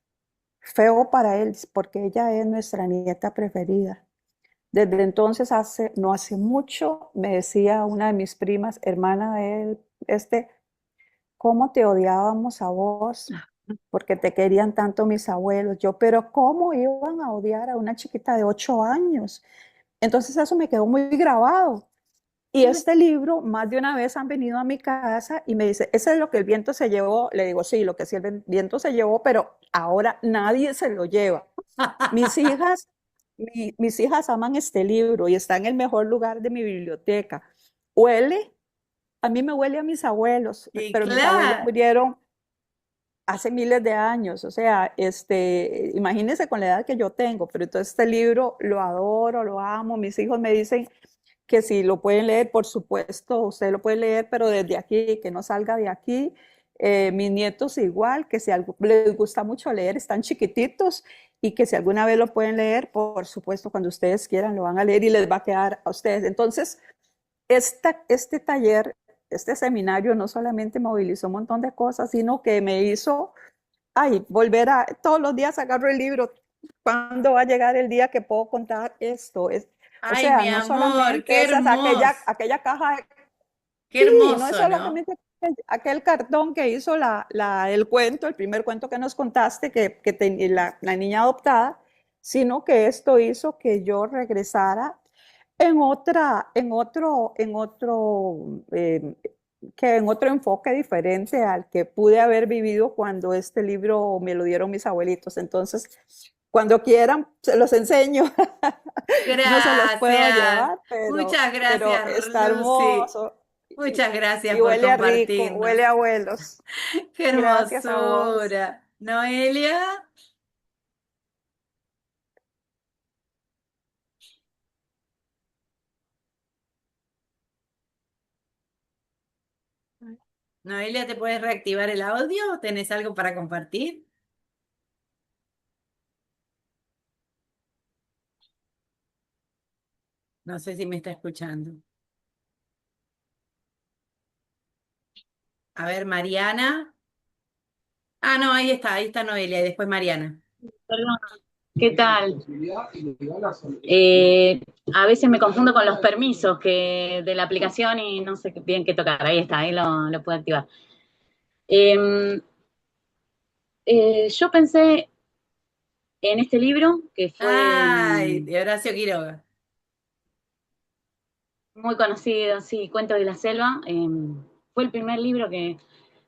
feo para él, porque ella es nuestra nieta preferida. Desde entonces, no hace mucho, me decía una de mis primas, hermana de él, ¿cómo te odiábamos a vos? Porque te querían tanto mis abuelos. Yo, pero ¿cómo iban a odiar a una chiquita de 8 años? Entonces eso me quedó muy grabado. Y este libro, más de una vez han venido a mi casa y me dice, ¿ese es lo que el viento se llevó? Le digo, sí, lo que sí el viento se llevó, pero ahora nadie se lo lleva. Mis hijas, mis hijas aman este libro y está en el mejor lugar de mi biblioteca. Huele, a mí me huele a mis abuelos, Y pero mis abuelos claro. murieron hace miles de años, o sea, imagínense con la edad que yo tengo, pero entonces este libro lo adoro, lo amo, mis hijos me dicen que si lo pueden leer, por supuesto, usted lo puede leer, pero desde aquí, que no salga de aquí. Mis nietos igual, que si algo les gusta mucho leer, están chiquititos y que si alguna vez lo pueden leer, por supuesto, cuando ustedes quieran lo van a leer y les va a quedar a ustedes. Entonces, este taller, este seminario no solamente movilizó un montón de cosas, sino que me hizo, ay, volver a, todos los días agarro el libro, ¿cuándo va a llegar el día que puedo contar esto? O Ay, sea, mi no amor, solamente qué esa es hermoso, aquella caja, qué sí, no es hermoso, ¿no? solamente aquel cartón que hizo el cuento, el primer cuento que nos contaste, que la niña adoptada, sino que esto hizo que yo regresara en en otro enfoque diferente al que pude haber vivido cuando este libro me lo dieron mis abuelitos. Entonces, cuando quieran, se los enseño. No se los puedo Gracias, llevar, muchas pero gracias, está Lucy. hermoso Muchas gracias y por huele a rico, compartirnos. huele a abuelos. Qué Gracias a vos. hermosura. Noelia, Noelia, ¿te puedes reactivar el audio? ¿Tenés algo para compartir? No sé si me está escuchando. A ver, Mariana. Ah, no, ahí está Noelia y después Mariana. Perdón, ¿qué tal? A veces me confundo con los permisos de la aplicación y no sé bien qué tocar. Ahí está, ahí lo puedo activar. Eh, yo pensé en este libro que fue Ay, de Horacio Quiroga. muy conocido, sí, Cuentos de la Selva. Fue el primer libro que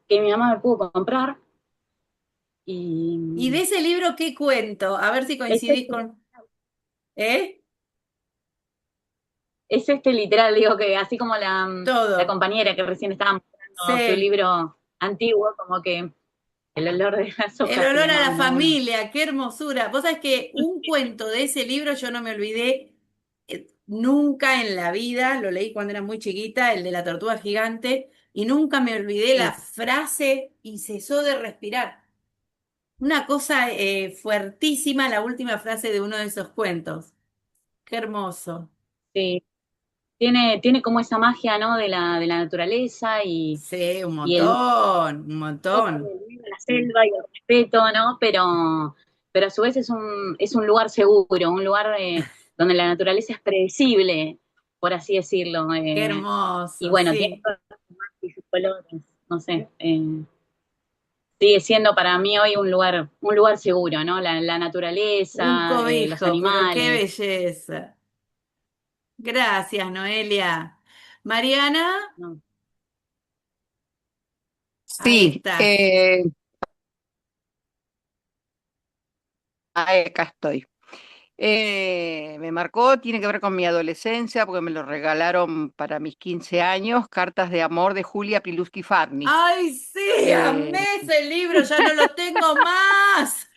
mi mamá me pudo comprar ¿Y de y ese libro qué cuento? A ver si es coincidís este, con... ¿Eh? es este literal, digo que así como la Todo. compañera que recién estaba mostrando su Sí. libro antiguo, como que el olor de las El hojas olor tiene a más la o menos, bueno. familia, qué hermosura. Vos sabés que un cuento de ese libro yo no me olvidé nunca en la vida, lo leí cuando era muy chiquita, el de la tortuga gigante, y nunca me olvidé la Sí, frase y cesó de respirar. Una cosa fuertísima, la última frase de uno de esos cuentos. Qué hermoso. sí. Tiene como esa magia, ¿no? De la naturaleza Sí, y el un cosa montón. de vivir en la selva y el respeto, ¿no? Pero a su vez es un lugar seguro, un lugar donde la naturaleza es predecible, por así decirlo. Qué Y hermoso, bueno, tiene sí. todos sus colores, no sé. Sigue siendo para mí hoy un lugar seguro, ¿no? La Un naturaleza, los cobijo, pero qué animales. belleza. Gracias, Noelia. Mariana, Sí, ahí estás. acá estoy. Me marcó, tiene que ver con mi adolescencia, porque me lo regalaron para mis 15 años, Cartas de Amor de Julia Pilusky Farnich. Ay, sí, Eh, amé ese libro, ya no lo tengo más.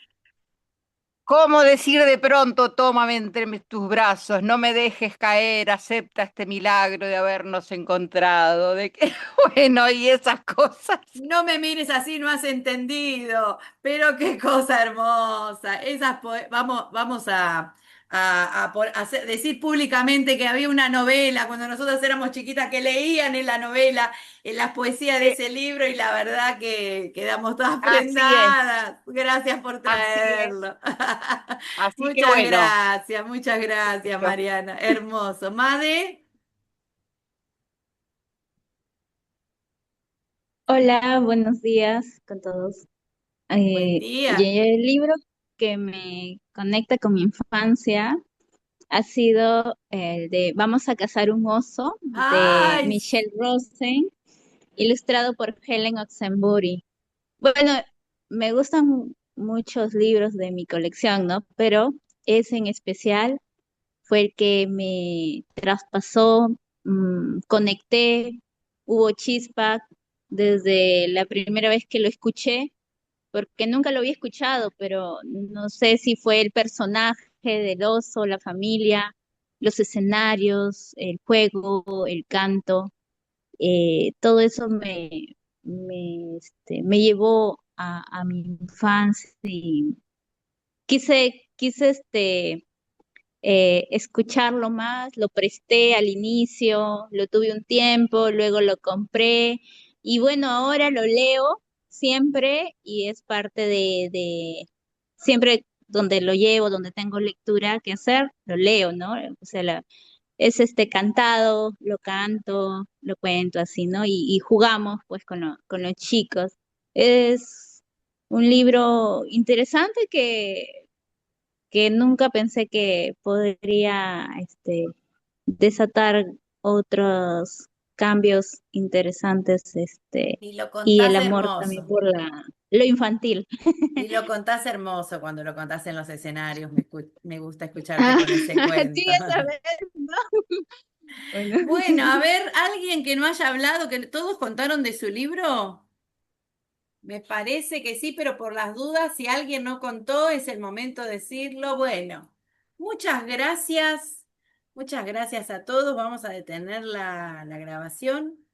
¿Cómo decir de pronto, tómame entre tus brazos, no me dejes caer, acepta este milagro de habernos encontrado, de que, bueno, y esas cosas. No me mires así, no has entendido. Pero qué cosa hermosa. Vamos a decir públicamente que había una novela cuando nosotros éramos chiquitas que leían en la novela, en las poesías de Eh, ese libro y la verdad que quedamos todas Así es, prendadas. Gracias por así es. traerlo. Así que bueno, Muchas gracias, Mariana. Hermoso. Made, Hola, buenos días con todos. buen Y día. el libro que me conecta con mi infancia ha sido el de Vamos a cazar un oso de Ay, Michelle Rosen, ilustrado por Helen Oxenbury. Bueno, me gustan muchos libros de mi colección, ¿no? Pero ese en especial fue el que me traspasó, conecté, hubo chispa desde la primera vez que lo escuché porque nunca lo había escuchado, pero no sé si fue el personaje del oso, la familia, los escenarios, el juego, el canto, todo eso me llevó a mi infancia y quise escucharlo más, lo presté al inicio, lo tuve un tiempo, luego lo compré y bueno, ahora lo leo siempre y es parte siempre donde lo llevo, donde tengo lectura que hacer, lo leo, ¿no? O sea, es cantado, lo canto, lo cuento así, ¿no? Y jugamos pues con los chicos. Es un libro interesante que nunca pensé que podría desatar otros cambios interesantes, Y lo y el contás amor también hermoso. por lo infantil. Y lo contás hermoso cuando lo contás en los escenarios. Me gusta escucharte Ah, con ese sí, cuento. esa vez, ¿no? Bueno. Bueno, a ver, alguien que no haya hablado, que todos contaron de su libro. Me parece que sí, pero por las dudas, si alguien no contó, es el momento de decirlo. Bueno, muchas gracias. Muchas gracias a todos. Vamos a detener la grabación.